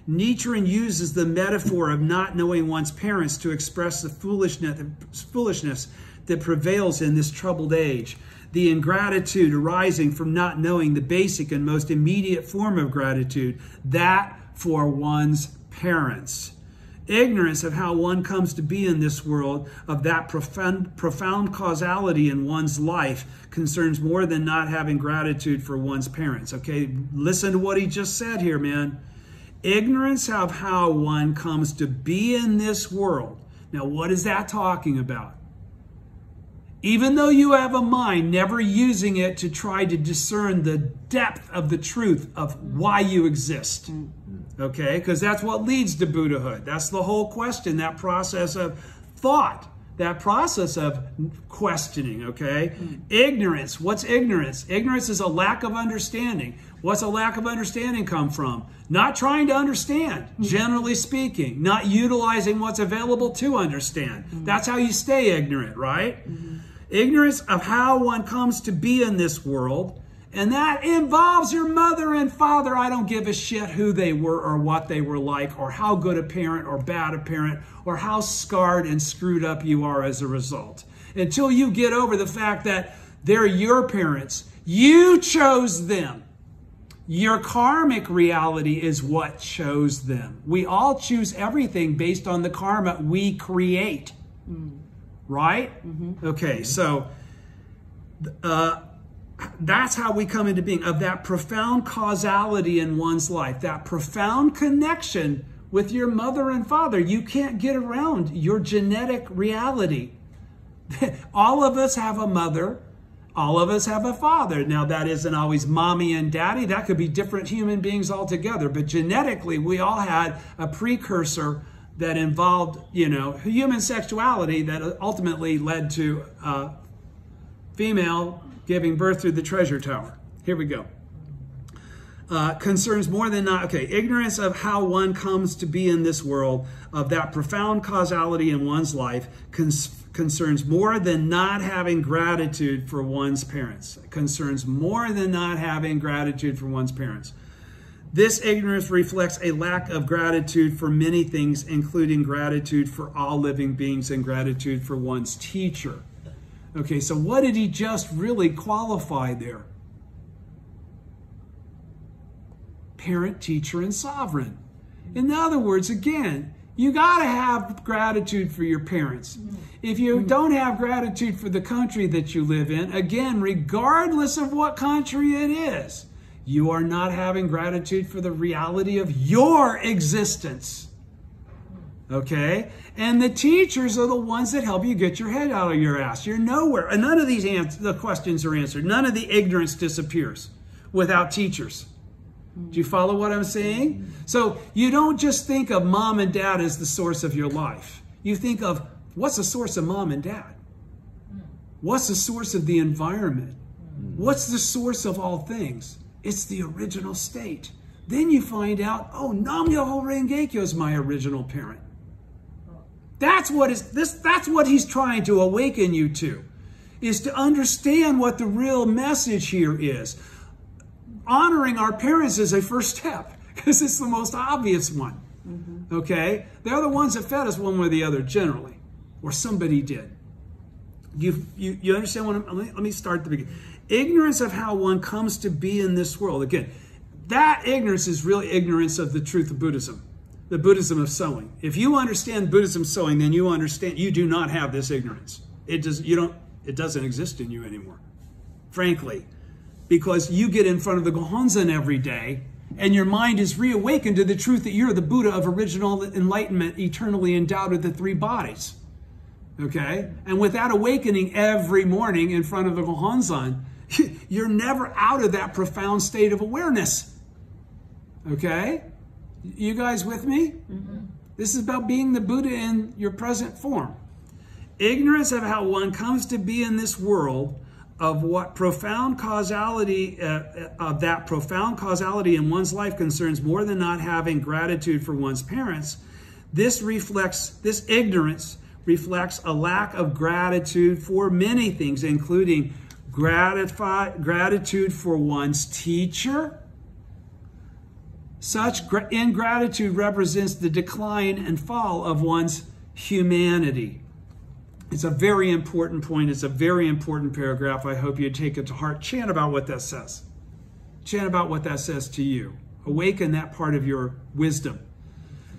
Nichiren uses the metaphor of not knowing one's parents to express the foolishness that prevails in this troubled age. The ingratitude arising from not knowing the basic and most immediate form of gratitude, that for one's parents. Ignorance of how one comes to be in this world, of that profound causality in one's life, concerns more than not having gratitude for one's parents. Okay, listen to what he just said here, man. Ignorance of how one comes to be in this world. Now, what is that talking about? Even though you have a mind, never using it to try to discern the depth of the truth of why you exist. Okay? Because that's what leads to Buddhahood. That's the whole question, that process of thought, that process of questioning, okay? Ignorance. What's ignorance? Ignorance is a lack of understanding. What's a lack of understanding come from? Not trying to understand, generally speaking. Not utilizing what's available to understand. That's how you stay ignorant, right? Ignorance of how one comes to be in this world. And that involves your mother and father. I don't give a shit who they were or what they were like or how good a parent or bad a parent or how scarred and screwed up you are as a result. Until you get over the fact that they're your parents. You chose them. Your karmic reality is what chose them. We all choose everything based on the karma we create. Right? Okay, so that's how we come into being, of that profound causality in one's life, that profound connection with your mother and father. You can't get around your genetic reality. All of us have a mother. All of us have a father. Now, that isn't always mommy and daddy. That could be different human beings altogether. But genetically, we all had a precursor that involved, human sexuality that ultimately led to female giving birth through the treasure tower. Here we go. Concerns more than not, ignorance of how one comes to be in this world, of that profound causality in one's life, concerns more than not having gratitude for one's parents. Concerns more than not having gratitude for one's parents. This ignorance reflects a lack of gratitude for many things, including gratitude for all living beings and gratitude for one's teacher. Okay, so what did he just really qualify there? Parent, teacher, and sovereign. In other words, again, you got to have gratitude for your parents. If you don't have gratitude for the country that you live in, again, regardless of what country it is, you are not having gratitude for the reality of your existence. Okay? And the teachers are the ones that help you get your head out of your ass. You're nowhere. And none of the questions are answered. None of the ignorance disappears without teachers. Do you follow what I'm saying? So you don't just think of mom and dad as the source of your life. You think of, what's the source of mom and dad? What's the source of the environment? What's the source of all things? It's the original state. Then you find out, oh, Nam-myoho Renge-kyo is my original parent. That's what he's trying to awaken you to, is to understand what the real message here is. Honoring our parents is a first step, because it's the most obvious one. Okay? They're the ones that fed us one way or the other, generally. Or somebody did. You understand what let me start at the beginning. Ignorance of how one comes to be in this world. Again, that ignorance is really ignorance of the truth of Buddhism. The Buddhism of sowing. If you understand Buddhism sowing, then you understand you do not have this ignorance. It doesn't exist in you anymore. Frankly. Because you get in front of the Gohonzon every day, and your mind is reawakened to the truth that you're the Buddha of original enlightenment, eternally endowed with the three bodies. Okay? And with that awakening every morning in front of the Gohonzon, you're never out of that profound state of awareness. Okay? You guys with me? Mm-hmm. This is about being the Buddha in your present form. Ignorance of how one comes to be in this world, of what profound causality, of that profound causality in one's life concerns more than not having gratitude for one's parents. This ignorance reflects a lack of gratitude for many things, including gratitude for one's teacher. Such ingratitude represents the decline and fall of one's humanity. It's a very important point. It's a very important paragraph. I hope you take it to heart. Chant about what that says. Chant about what that says to you. Awaken that part of your wisdom.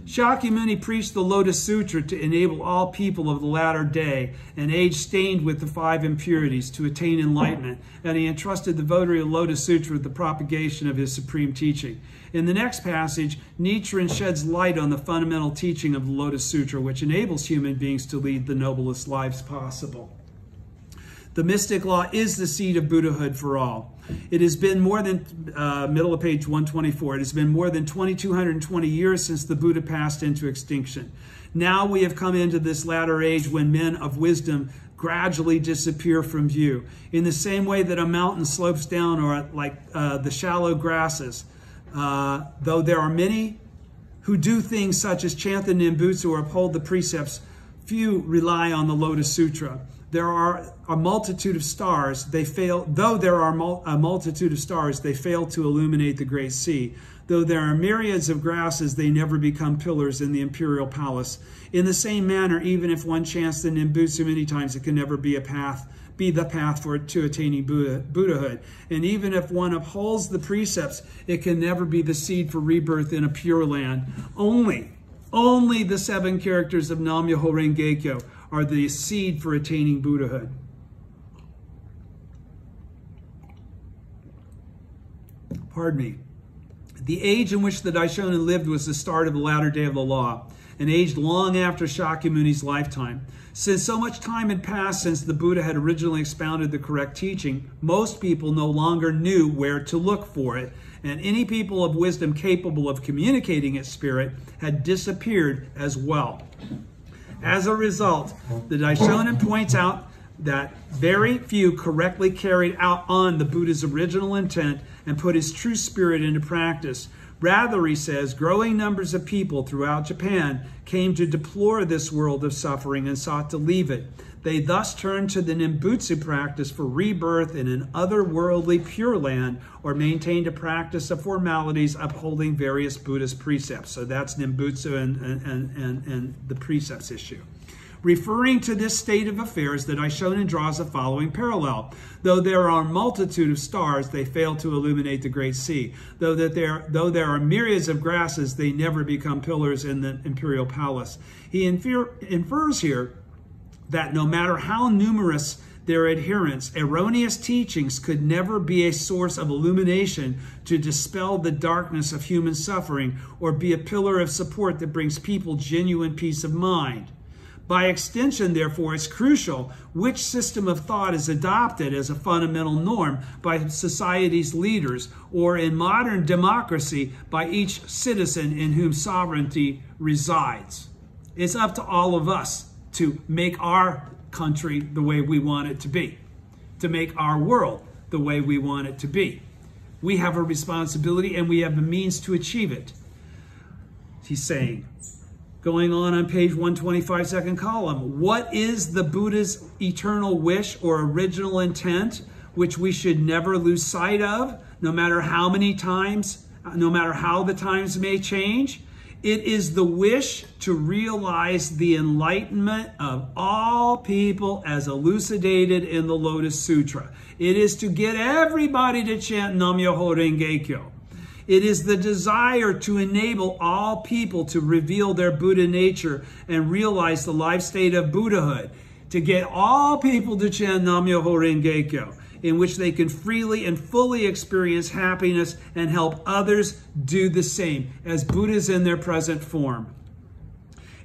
Shakyamuni preached the Lotus Sutra to enable all people of the latter day, an age stained with the 5 impurities, to attain enlightenment, and he entrusted the votary of the Lotus Sutra with the propagation of his supreme teaching. In the next passage, Nichiren sheds light on the fundamental teaching of the Lotus Sutra, which enables human beings to lead the noblest lives possible. The mystic law is the seed of Buddhahood for all. It has been more than, middle of page 124, it has been more than 2,220 years since the Buddha passed into extinction. Now we have come into this latter age when men of wisdom gradually disappear from view. In the same way that a mountain slopes down, or like the shallow grasses, though there are many who do things such as chant the Nimbutsu or uphold the precepts, few rely on the Lotus Sutra. There are a multitude of stars, they fail, though there are a multitude of stars, they fail to illuminate the great sea. Though there are myriads of grasses, they never become pillars in the imperial palace. In the same manner, even if one chants the Nimbutsu many times, it can never be the path to attaining Buddhahood. And even if one upholds the precepts, it can never be the seed for rebirth in a pure land. Only the 7 characters of Nam-myoho Renge-kyo are the seed for attaining Buddhahood. Pardon me. The age in which the Daishonin lived was the start of the latter day of the law, an age long after Shakyamuni's lifetime. Since so much time had passed since the Buddha had originally expounded the correct teaching, most people no longer knew where to look for it, and any people of wisdom capable of communicating its spirit had disappeared as well. As a result, the Daishonin points out that very few correctly carried out on the Buddha's original intent and put his true spirit into practice. Rather, he says, growing numbers of people throughout Japan came to deplore this world of suffering and sought to leave it. They thus turned to the Nimbutsu practice for rebirth in an otherworldly pure land, or maintained a practice of formalities upholding various Buddhist precepts. So that's Nimbutsu and the precepts issue. Referring to this state of affairs, the Daishonin draws the following parallel. Though there are a multitude of stars, they fail to illuminate the great sea. Though there are myriads of grasses, they never become pillars in the imperial palace. He infers here that no matter how numerous their adherents, erroneous teachings could never be a source of illumination to dispel the darkness of human suffering or be a pillar of support that brings people genuine peace of mind. By extension, therefore, it's crucial which system of thought is adopted as a fundamental norm by society's leaders, or in modern democracy, by each citizen in whom sovereignty resides. It's up to all of us to make our country the way we want it to be, to make our world the way we want it to be. We have a responsibility and we have the means to achieve it. He's saying, going on page 125, second column, what is the Buddha's eternal wish or original intent, which we should never lose sight of, no matter how many times, no matter how the times may change? It is the wish to realize the enlightenment of all people as elucidated in the Lotus Sutra. It is to get everybody to chant Nam-myoho Renge-kyo. It is the desire to enable all people to reveal their Buddha nature and realize the life state of Buddhahood. To get all people to chant Nam-myoho Renge-kyo, in which they can freely and fully experience happiness and help others do the same as Buddhas in their present form.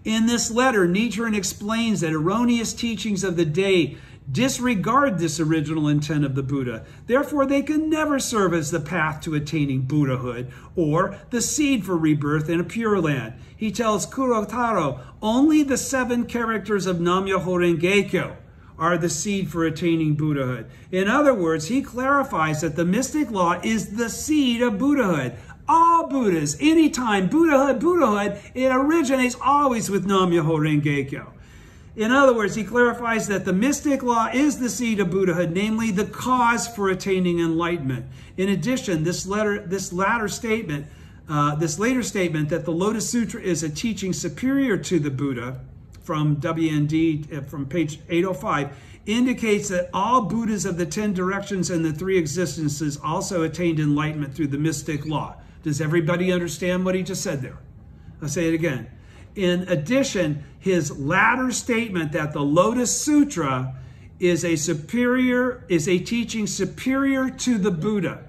In this letter, Nichiren explains that erroneous teachings of the day disregard this original intent of the Buddha. Therefore, they can never serve as the path to attaining Buddhahood or the seed for rebirth in a Pure Land. He tells Kurotaro, only the 7 characters of Nam-myoho Renge Kyo are the seed for attaining Buddhahood. In other words, he clarifies that the mystic law is the seed of Buddhahood. All Buddhas, anytime, Buddhahood, it originates always with Nam-myoho Renge Kyo. In other words, he clarifies that the mystic law is the seed of Buddhahood, namely the cause for attaining enlightenment. In addition, this later statement that the Lotus Sutra is a teaching superior to the Buddha, from WND, from page 805, indicates that all Buddhas of the 10 directions and the 3 existences also attained enlightenment through the mystic law. Does everybody understand what he just said there? I'll say it again. In addition, his latter statement that the Lotus Sutra is a teaching superior to the Buddha.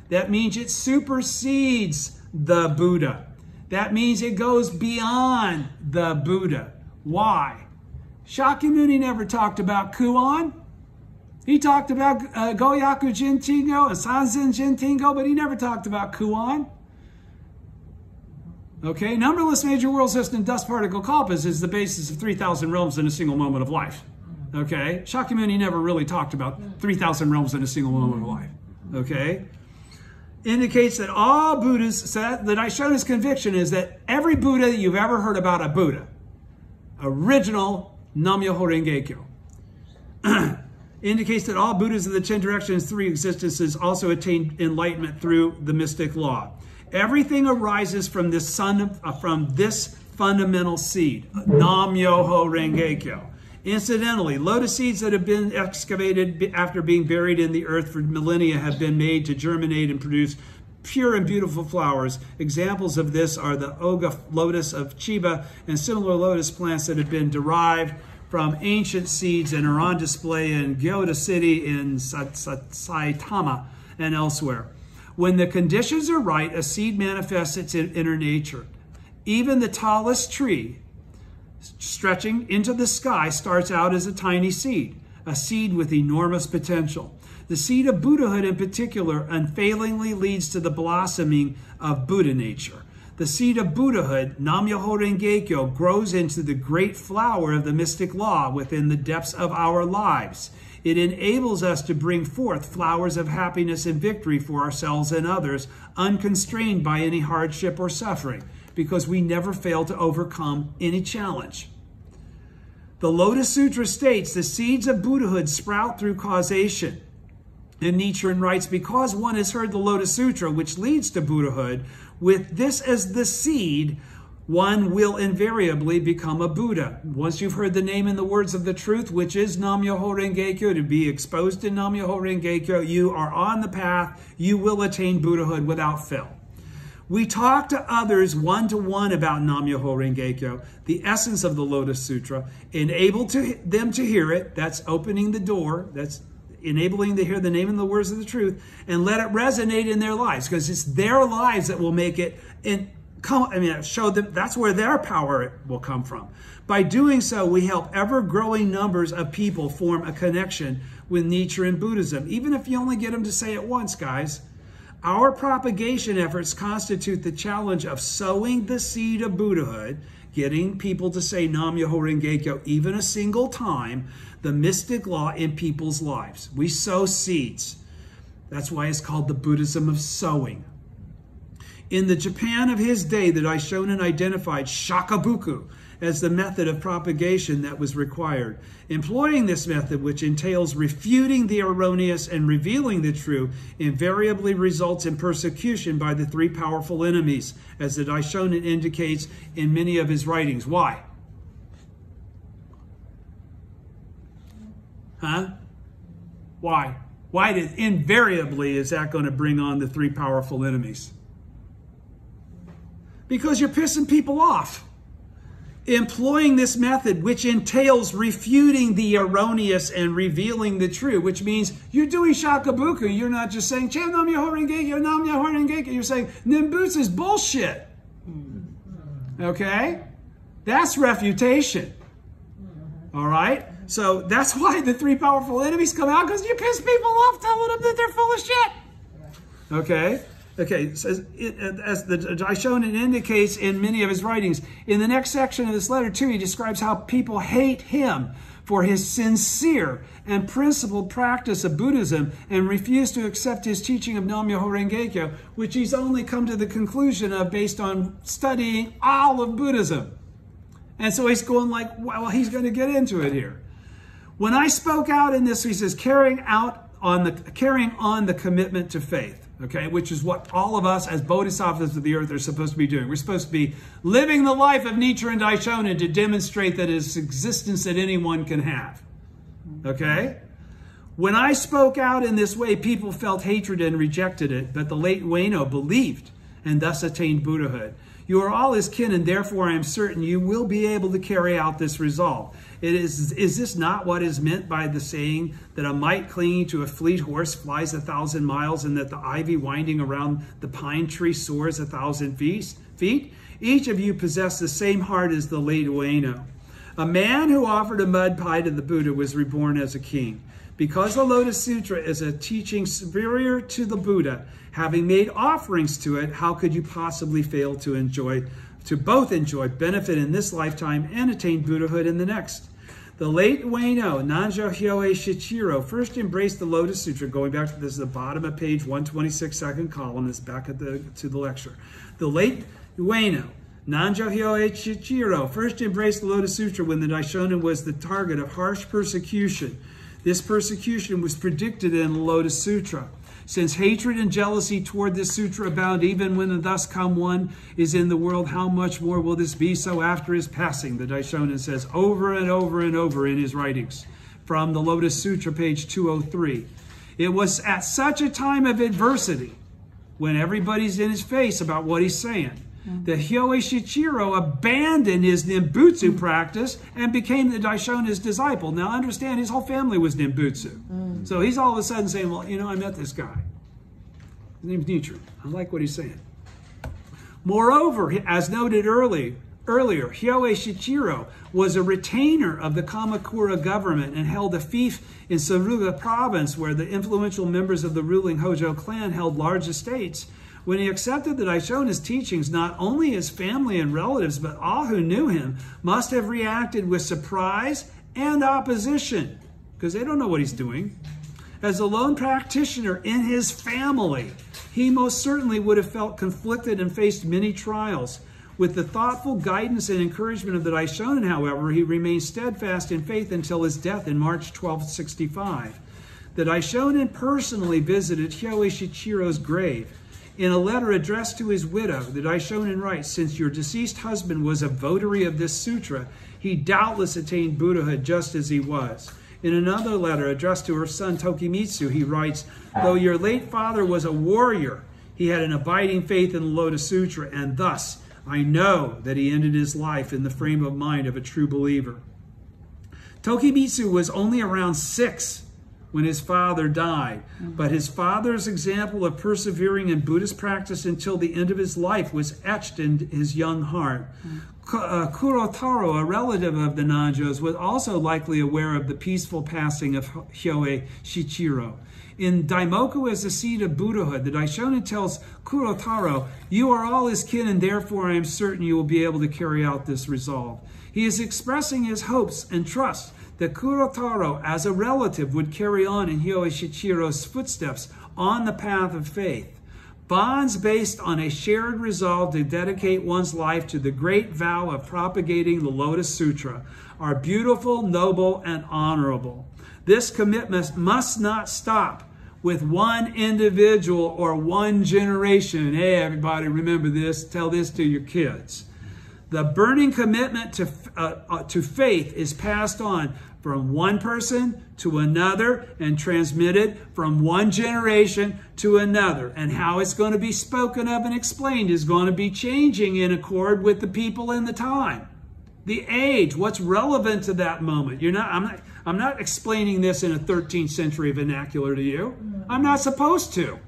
That means it supersedes the Buddha. That means it goes beyond the Buddha. Why? Shakyamuni never talked about Kuan. He talked about Goyaku Jintingo and Sanzen Jintingo, but he never talked about Kuan. Okay, numberless major world system dust particle kalpas is the basis of 3,000 realms in a single moment of life. Okay, Shakyamuni never really talked about 3,000 realms in a single moment of life. Okay, indicates that all Buddhas, so that Daishonin's conviction is that every Buddha that you've ever heard about a Buddha, original Nam-myoho Renge Kyo, indicates that all Buddhas of the 10 directions, 3 existences also attained enlightenment through the mystic law. Everything arises from this fundamental seed, Nam-myoho Renge Kyo. Incidentally, lotus seeds that have been excavated after being buried in the earth for millennia have been made to germinate and produce pure and beautiful flowers. Examples of this are the Oga lotus of Chiba and similar lotus plants that have been derived from ancient seeds and are on display in Gyoda City, in Saitama, and elsewhere. When the conditions are right, a seed manifests its inner nature. Even the tallest tree, stretching into the sky, starts out as a tiny seed, a seed with enormous potential. The seed of Buddhahood in particular unfailingly leads to the blossoming of Buddha nature. The seed of Buddhahood, Nam-myoho Renge Kyo, grows into the great flower of the mystic law within the depths of our lives. It enables us to bring forth flowers of happiness and victory for ourselves and others, unconstrained by any hardship or suffering, because we never fail to overcome any challenge. The Lotus Sutra states the seeds of Buddhahood sprout through causation. And Nichiren writes, because one has heard the Lotus Sutra, which leads to Buddhahood, with this as the seed, one will invariably become a Buddha. Once you've heard the name and the words of the truth, which is Nam-myoho Renge Kyo, to be exposed in Nam-myoho Renge Kyo, you are on the path. You will attain Buddhahood without fail. We talk to others one-to-one about Nam-myoho Renge Kyo, the essence of the Lotus Sutra, enable them to hear it. That's opening the door. That's enabling to hear the name and the words of the truth, and let it resonate in their lives, because it's their lives that will make it show them that's where their power will come from. By doing so, we help ever-growing numbers of people form a connection with Nichiren Buddhism, even if you only get them to say it once, guys. Our propagation efforts constitute the challenge of sowing the seed of Buddhahood, getting people to say Nam-myoho Renge Kyo even a single time, the mystic law in people's lives. We sow seeds. That's why it's called the Buddhism of sowing. In the Japan of his day, the Daishonin identified shakabuku as the method of propagation that was required. Employing this method, which entails refuting the erroneous and revealing the true, invariably results in persecution by the 3 powerful enemies, as the Daishonin indicates in many of his writings. Why? Huh? Why? Invariably is that going to bring on the 3 powerful enemies? Because you're pissing people off. Employing this method, which entails refuting the erroneous and revealing the true, which means you're doing shakabuku. You're not just saying, Chan Nam-myoho Renge Kyo, Nam-myoho Renge Kyo. You're saying, Nimbutsu is bullshit. Okay? That's refutation. All right? So that's why the three powerful enemies come out, because you piss people off telling them that they're full of shit. Okay? Okay, so as the Daishonin indicates in many of his writings, in the next section of this letter too, he describes how people hate him for his sincere and principled practice of Buddhism and refuse to accept his teaching of Nam-myoho Renge-kyo, which he's only come to the conclusion of based on studying all of Buddhism. And so he's going like, well, he's going to get into it here. When I spoke out in this, he says, carrying on the commitment to faith, okay, which is what all of us as bodhisattvas of the earth are supposed to be doing. We're supposed to be living the life of Nichiren Daishonin to demonstrate that it's existence that anyone can have, okay? When I spoke out in this way, people felt hatred and rejected it, but the late Ueno believed and thus attained Buddhahood. You are all his kin, and therefore I am certain you will be able to carry out this resolve. Is this not what is meant by the saying that a mite clinging to a fleet horse flies 1,000 miles and that the ivy winding around the pine tree soars 1,000 feet? Each of you possess the same heart as the late Ueno. A man who offered a mud pie to the Buddha was reborn as a king. Because the Lotus Sutra is a teaching superior to the Buddha, having made offerings to it, how could you possibly fail to both enjoy benefit in this lifetime and attain Buddhahood in the next? The late Ueno, Nanjo Hyoe Shichiro, first embraced the Lotus Sutra, going back to this is the bottom of page 126, second column, is back at to the lecture. The late Ueno, Nanjo Hyoe Shichiro, first embraced the Lotus Sutra when the Daishonin was the target of harsh persecution. This persecution was predicted in the Lotus Sutra. Since hatred and jealousy toward this sutra abound even when the thus come one is in the world, how much more will this be so after his passing? The Daishonin says over and over and over in his writings. From the Lotus Sutra, page 203. It was at such a time of adversity, when everybody's in his face about what he's saying, that Hyoe Shichiro abandoned his Nimbutsu practice and became the Daishonin's disciple. Now understand, his whole family was Nimbutsu. So he's all of a sudden saying, well, you know, I met this guy. His name's Nichiren. I like what he's saying. Moreover, as noted earlier, Hyoe Shichiro was a retainer of the Kamakura government and held a fief in Suruga province, where the influential members of the ruling Hojo clan held large estates. When he accepted the Daishonin's teachings, not only his family and relatives, but all who knew him must have reacted with surprise and opposition, because they don't know what he's doing. As a lone practitioner in his family, he most certainly would have felt conflicted and faced many trials. With the thoughtful guidance and encouragement of the Daishonin, however, he remained steadfast in faith until his death in March 1265. The Daishonin personally visited Hyoe Shichiro's grave. In a letter addressed to his widow, the Daishonin writes, since your deceased husband was a votary of this sutra, he doubtless attained Buddhahood just as he was. In another letter addressed to her son Tokimitsu, he writes, though your late father was a warrior, he had an abiding faith in the Lotus Sutra, and thus I know that he ended his life in the frame of mind of a true believer. Tokimitsu was only around 6 when his father died, but his father's example of persevering in Buddhist practice until the end of his life was etched in his young heart. Kurotaro, a relative of the Nanjos, was also likely aware of the peaceful passing of Hyoe Shichiro. In Daimoku as the seed of Buddhahood, the Daishonin tells Kurotaro, you are all his kin, and therefore I am certain you will be able to carry out this resolve. He is expressing his hopes and trust that Kurotaro, as a relative, would carry on in Hyoe Shichiro's footsteps on the path of faith. Bonds based on a shared resolve to dedicate one's life to the great vow of propagating the Lotus Sutra are beautiful, noble, and honorable. This commitment must not stop with one individual or one generation. Hey, everybody, remember this. Tell this to your kids. The burning commitment to faith is passed on from one person to another and transmitted from one generation to another. And how it's going to be spoken of and explained is going to be changing in accord with the people in the time, the age, what's relevant to that moment. I'm not explaining this in a 13th century vernacular to you. I'm not supposed to.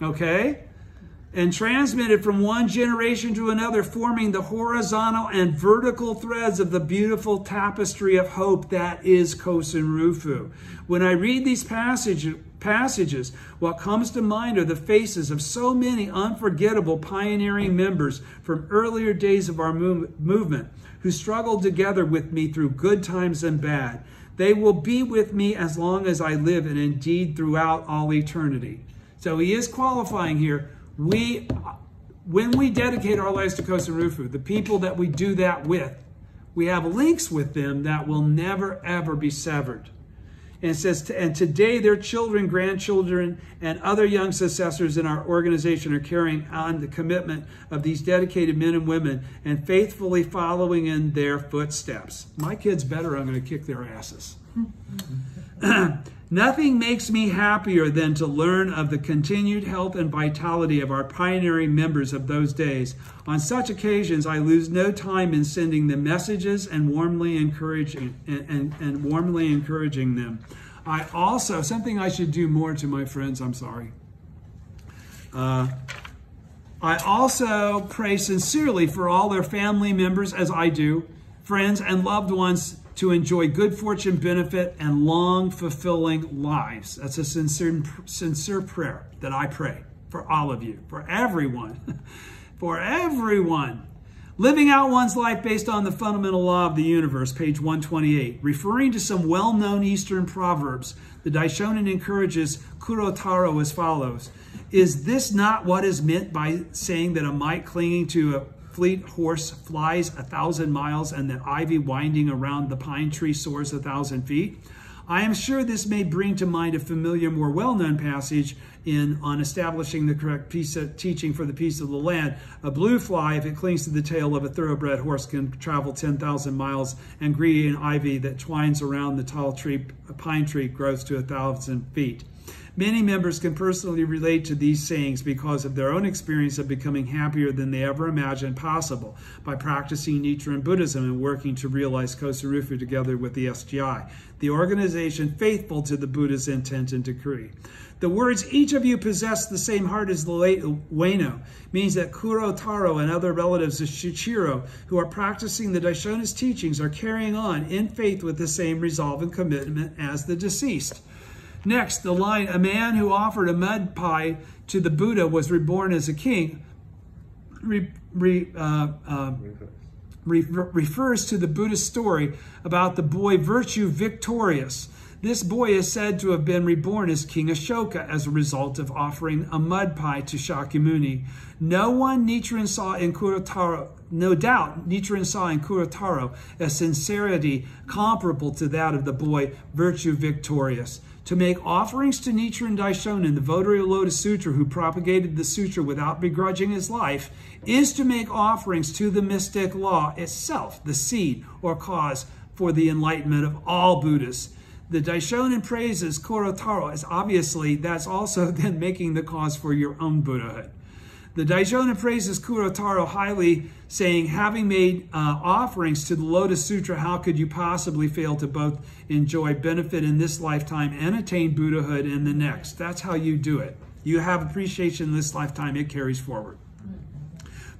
Okay? and transmitted from one generation to another, forming the horizontal and vertical threads of the beautiful tapestry of hope that is Kosen Rufu. When I read these passages, what comes to mind are the faces of so many unforgettable pioneering members from earlier days of our movement who struggled together with me through good times and bad. They will be with me as long as I live, and indeed throughout all eternity. So he is qualifying here. When we dedicate our lives to Kosen Rufu, the people that we do that with, we have links with them that will never, ever be severed. And it says, and today their children, grandchildren, and other young successors in our organization are carrying on the commitment of these dedicated men and women and faithfully following in their footsteps. My kids better, I'm going to kick their asses. Nothing makes me happier than to learn of the continued health and vitality of our pioneering members of those days. On such occasions, I lose no time in sending them messages and warmly encouraging them. I also, something I should do more to my friends, I'm sorry. I also pray sincerely for all their family members, as I do, friends and loved ones, to enjoy good fortune, benefit, and long, fulfilling lives. That's a sincere prayer that I pray for all of you, for everyone, for everyone. Living out one's life based on the fundamental law of the universe, page 128. Referring to some well-known Eastern proverbs, the Daishonin encourages Kurotaro as follows. Is this not what is meant by saying that a mite clinging to a fleet horse flies 1,000 miles and that ivy winding around the pine tree soars 1,000 feet? I am sure this may bring to mind a familiar, more well-known passage on establishing the correct piece of teaching for the peace of the land. A blue fly, if it clings to the tail of a thoroughbred horse, can travel 10,000 miles, and green ivy that twines around the tall pine tree grows to 1,000 feet. Many members can personally relate to these sayings because of their own experience of becoming happier than they ever imagined possible by practicing Nichiren Buddhism and working to realize Kosen Rufu together with the SGI, the organization faithful to the Buddha's intent and decree. The words, each of you possess the same heart as the late Ueno, means that Kurotaro and other relatives of Shuichiro who are practicing the Daishonin's teachings are carrying on in faith with the same resolve and commitment as the deceased. Next, the line, a man who offered a mud pie to the Buddha was reborn as a king, refers to the Buddhist story about the boy Virtue Victorious. This boy is said to have been reborn as King Ashoka as a result of offering a mud pie to Shakyamuni. No doubt Nichiren saw in Kurotaro a sincerity comparable to that of the boy Virtue Victorious. To make offerings to Nichiren Daishonin, the votary of Lotus Sutra who propagated the sutra without begrudging his life, is to make offerings to the mystic law itself, the seed or cause for the enlightenment of all Buddhists. The Daishonin praises Kurotaro as obviously that's also then making the cause for your own Buddhahood. The Daishonin praises Kurotaro highly, saying, having made offerings to the Lotus Sutra, how could you possibly fail to both enjoy benefit in this lifetime and attain Buddhahood in the next? That's how you do it. You have appreciation in this lifetime, it carries forward.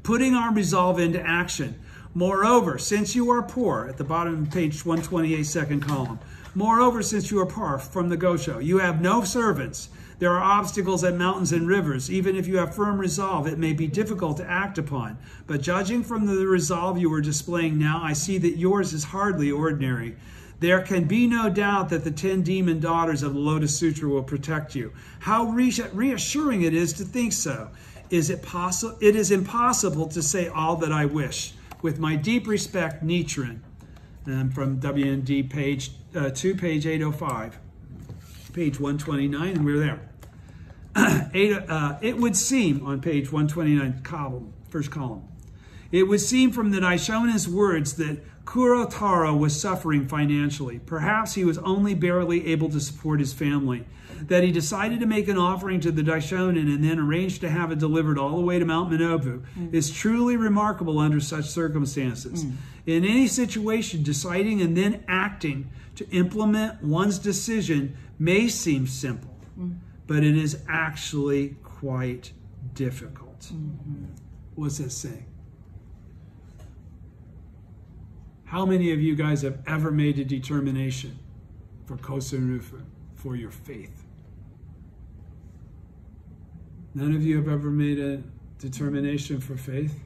Putting our resolve into action. Moreover, since you are poor, at the bottom of page 128, second column. Moreover, since you are poor, from the Gosho, you have no servants. There are obstacles at mountains and rivers. Even if you have firm resolve, it may be difficult to act upon. But judging from the resolve you are displaying now, I see that yours is hardly ordinary. There can be no doubt that the 10 demon daughters of the Lotus Sutra will protect you. How reassuring it is to think so. It is impossible to say all that I wish. With my deep respect, Nichiren. From WND page 2, page 805. Page 129, and we're there. It would seem, on page 129, first column, it would seem from the Daishonin's words that Kurotaro was suffering financially. Perhaps he was only barely able to support his family. That he decided to make an offering to the Daishonin and then arranged to have it delivered all the way to Mount Minobu is truly remarkable under such circumstances. In any situation, deciding and then acting to implement one's decision may seem simple, but it is actually quite difficult. What's that saying? How many of you guys have ever made a determination for Kosen Rufu, for your faith? None of you have ever made a determination for faith?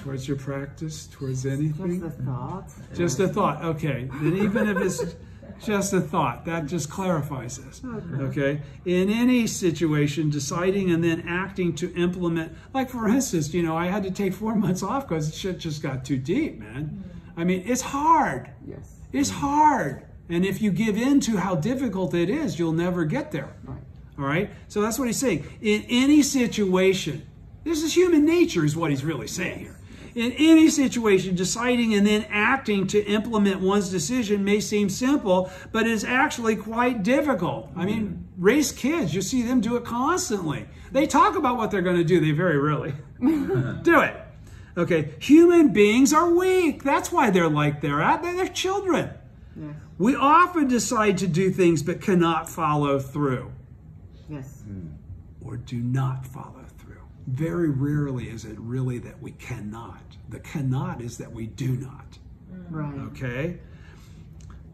Towards your practice, towards anything? Just a thought. Just a thought, okay. Then even if it's just a thought, that just clarifies this. Okay? In any situation, deciding and then acting to implement, like for instance, I had to take 4 months off because shit just got too deep, man. I mean, it's hard. Yes. It's hard. And if you give in to how difficult it is, you'll never get there. Right. All right? So that's what he's saying. In any situation, this is human nature is what he's really saying here. In any situation, deciding and then acting to implement one's decision may seem simple, but is actually quite difficult. I mean, raise kids, you see them do it constantly. They talk about what they're going to do. They very rarely do it. Okay, human beings are weak. That's why they're like they're at. They're children. Yes. We often decide to do things but cannot follow through. Yes. Or do not follow through. Very rarely is it really that we cannot. The cannot is that we do not. Right. Okay?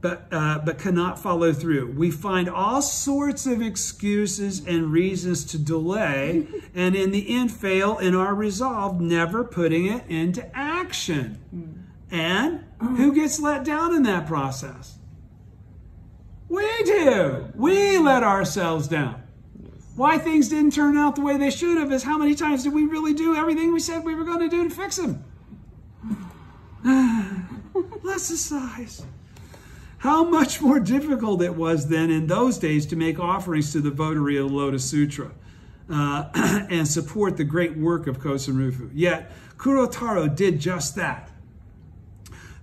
But cannot follow through. We find all sorts of excuses and reasons to delay, and in the end fail in our resolve, never putting it into action. And who gets let down in that process? We do. We let ourselves down. Why things didn't turn out the way they should have is how many times did we really do everything we said we were going to do to fix them? Let's exercise. How much more difficult it was then in those days to make offerings to the votary of the Lotus Sutra and support the great work of Kosen Rufu. Yet Kurotaro did just that.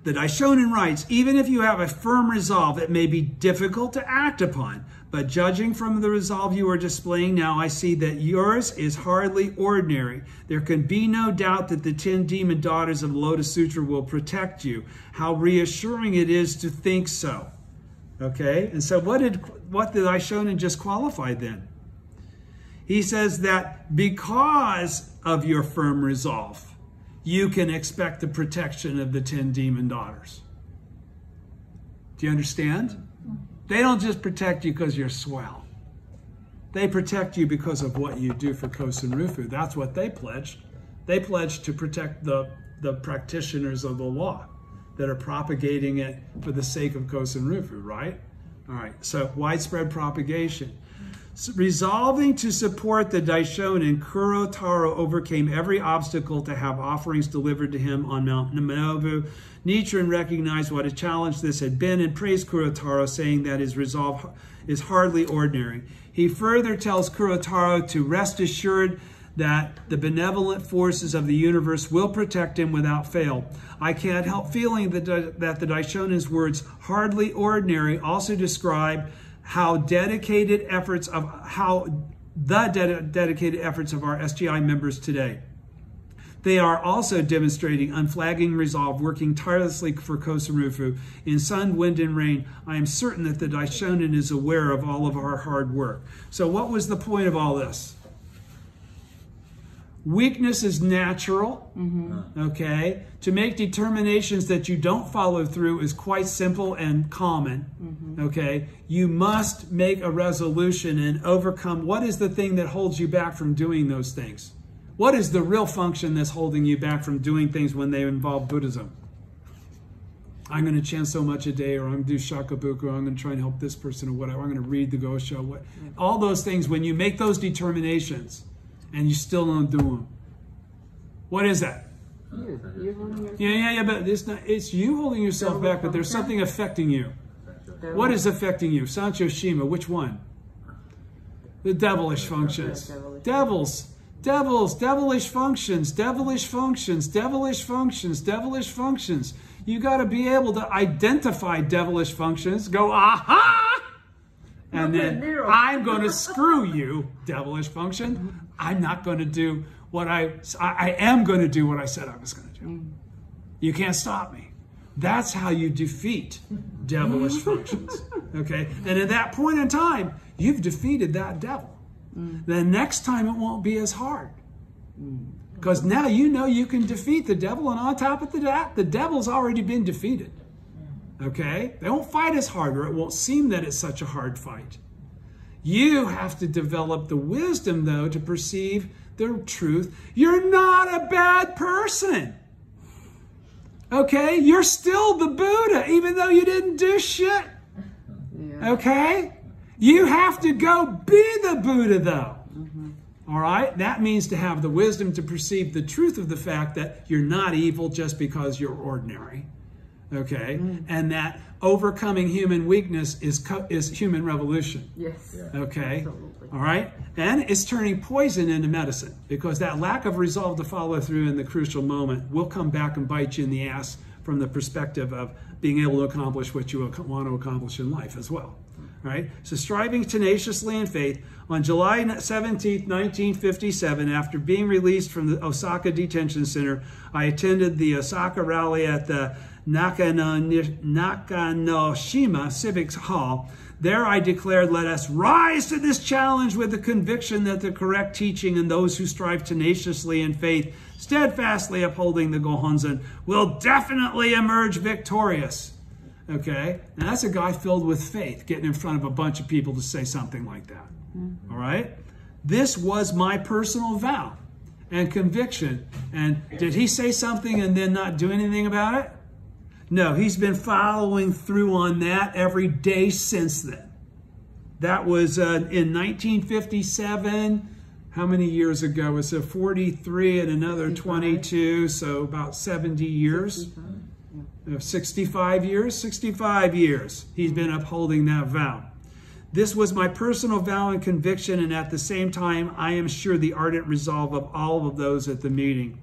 The Daishonin writes, even if you have a firm resolve, it may be difficult to act upon. But judging from the resolve you are displaying now, I see that yours is hardly ordinary. There can be no doubt that the 10 demon daughters of the Lotus Sutra will protect you. How reassuring it is to think so. Okay? And so what did Daishonin just qualify then? He says that because of your firm resolve, you can expect the protection of the 10 demon daughters. Do you understand? They don't just protect you because you're swell. They protect you because of what you do for Kosen Rufu. That's what they pledged. They pledged to protect the practitioners of the law that are propagating it for the sake of Kosen Rufu, right? All right, so widespread propagation. Resolving to support the Daishonin, Kurotaro overcame every obstacle to have offerings delivered to him on Mount Manobu. Nichiren recognized what a challenge this had been and praised Kurotaro, saying that his resolve is hardly ordinary. He further tells Kurotaro to rest assured that the benevolent forces of the universe will protect him without fail. I can't help feeling that the Daishonin's words, hardly ordinary, also describe how dedicated efforts of dedicated efforts of our SGI members today. They are also demonstrating unflagging resolve, working tirelessly for Kosen Rufu. In sun, wind, and rain, I am certain that the Daishonin is aware of all of our hard work. So what was the point of all this? Weakness is natural, okay? To make determinations that you don't follow through is quite simple and common, okay? You must make a resolution and overcome. What is the thing that holds you back from doing those things? What is the real function that's holding you back from doing things when they involve Buddhism? I'm going to chant so much a day, or I'm going to do shakabuku, or I'm going to try and help this person, or whatever. I'm going to read the Gosho. All those things, when you make those determinations, and you still don't do them. What is that? You're holding yourself. Yeah, but it's you holding yourself back, but there's something affecting you. What is affecting you? Sancho Shima, which one? The devilish functions. Devilish functions. You got to be able to identify devilish functions, go, aha! And then I'm going to screw you, devilish function. I'm not going to do what I am going to do what I said I was going to do. You can't stop me. That's how you defeat devilish functions. Okay? And at that point in time, you've defeated that devil. The next time it won't be as hard. Because now you know you can defeat the devil, and on top of that, the devil's already been defeated. Okay? They won't fight as hard, or it won't seem that it's such a hard fight. You have to develop the wisdom, though, to perceive the truth. You're not a bad person. Okay? You're still the Buddha, even though you didn't do shit. Yeah. Okay? You have to go be the Buddha, though. All right? That means to have the wisdom to perceive the truth of the fact that you're not evil just because you're ordinary. Okay? And that overcoming human weakness is human revolution. Yes. Okay? Absolutely. All right? And it's turning poison into medicine, because that lack of resolve to follow through in the crucial moment will come back and bite you in the ass from the perspective of being able to accomplish what you want to accomplish in life as well. Right? So striving tenaciously in faith, on July 17th, 1957, after being released from the Osaka Detention Center, I attended the Osaka rally at the Nakanoshima Civic Hall. There I declared, let us rise to this challenge with the conviction that the correct teaching and those who strive tenaciously in faith, steadfastly upholding the Gohonzon, will definitely emerge victorious. Okay? Now that's a guy filled with faith getting in front of a bunch of people to say something like that. All right? This was my personal vow and conviction. And did he say something and then not do anything about it? No, he's been following through on that every day since then. That was in 1957. How many years ago? It was 43 and another 22, so about 70 years. 65 years? 65 years he's been upholding that vow. This was my personal vow and conviction, and at the same time, I am sure the ardent resolve of all of those at the meeting.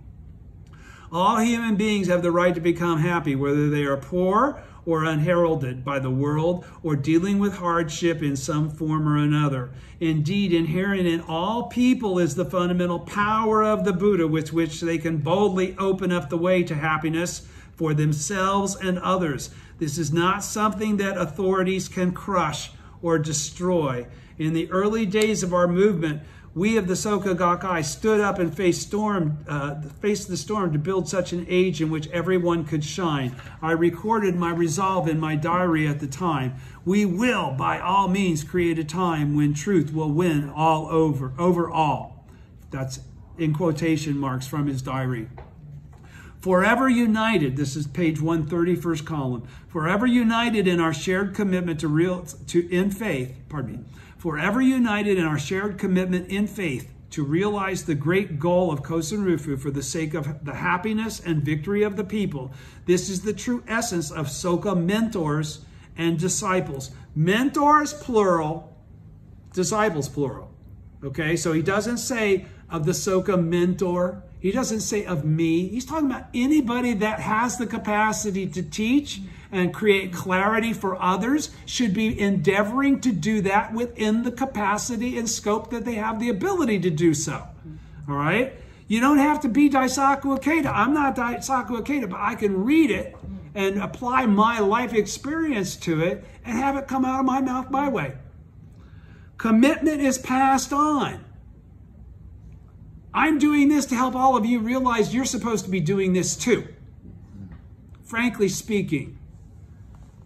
All human beings have the right to become happy, whether they are poor or unheralded by the world or dealing with hardship in some form or another. Indeed, inherent in all people is the fundamental power of the Buddha, with which they can boldly open up the way to happiness for themselves and others. This is not something that authorities can crush or destroy. In the early days of our movement, we of the Soka Gakkai stood up and faced the storm to build such an age in which everyone could shine. I recorded my resolve in my diary at the time. We will, by all means, create a time when truth will win all over all. That's in quotation marks from his diary. Forever united, this is page 130, first column. Forever united in our shared commitment Forever united in our shared commitment in faith to realize the great goal of Kosen Rufu for the sake of the happiness and victory of the people. This is the true essence of Soka mentors and disciples. Mentors, plural. Disciples, plural. Okay, so he doesn't say of the Soka mentor. He doesn't say of me. He's talking about anybody that has the capacity to teach and create clarity for others should be endeavoring to do that within the capacity and scope that they have the ability to do so. All right? You don't have to be Daisaku Ikeda. I'm not Daisaku Ikeda, but I can read it and apply my life experience to it and have it come out of my mouth my way. Commitment is passed on. I'm doing this to help all of you realize you're supposed to be doing this too. Frankly speaking,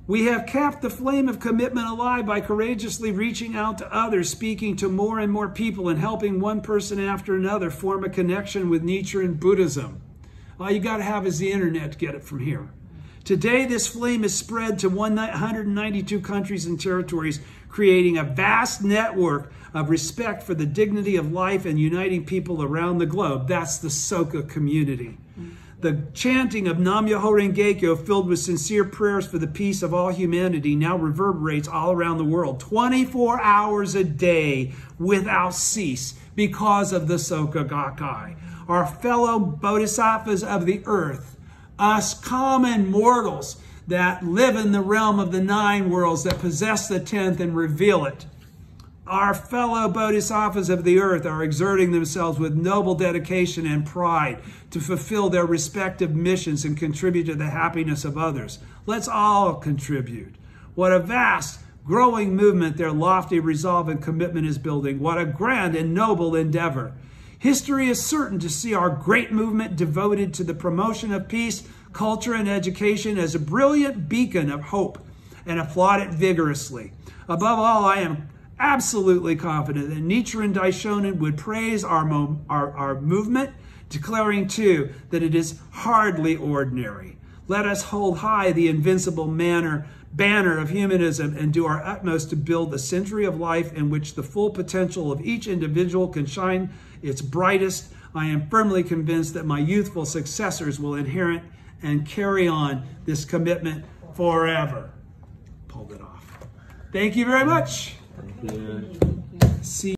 we have kept the flame of commitment alive by courageously reaching out to others, speaking to more and more people, and helping one person after another form a connection with Nietzsche and Buddhism. All you got to have is the internet to get it from here. Today, this flame is spread to 192 countries and territories, creating a vast network of respect for the dignity of life and uniting people around the globe. That's the Soka community. The chanting of Nam Myoho Renge Kyo, filled with sincere prayers for the peace of all humanity, now reverberates all around the world, 24 hours a day without cease, because of the Soka Gakkai. Our fellow bodhisattvas of the earth, us common mortals that live in the realm of the 9 worlds, that possess the 10th and reveal it. Our fellow bodhisattvas of the earth are exerting themselves with noble dedication and pride to fulfill their respective missions and contribute to the happiness of others. Let's all contribute. What a vast, growing movement their lofty resolve and commitment is building. What a grand and noble endeavor. History is certain to see our great movement devoted to the promotion of peace, culture, and education as a brilliant beacon of hope, and applaud it vigorously. Above all, I am absolutely confident that Nichiren Daishonin would praise our movement, declaring too that it is hardly ordinary. Let us hold high the invincible banner of humanism and do our utmost to build a century of life in which the full potential of each individual can shine its brightest. I am firmly convinced that my youthful successors will inherit and carry on this commitment forever. Pulled it off. Thank you very much. Thank you. See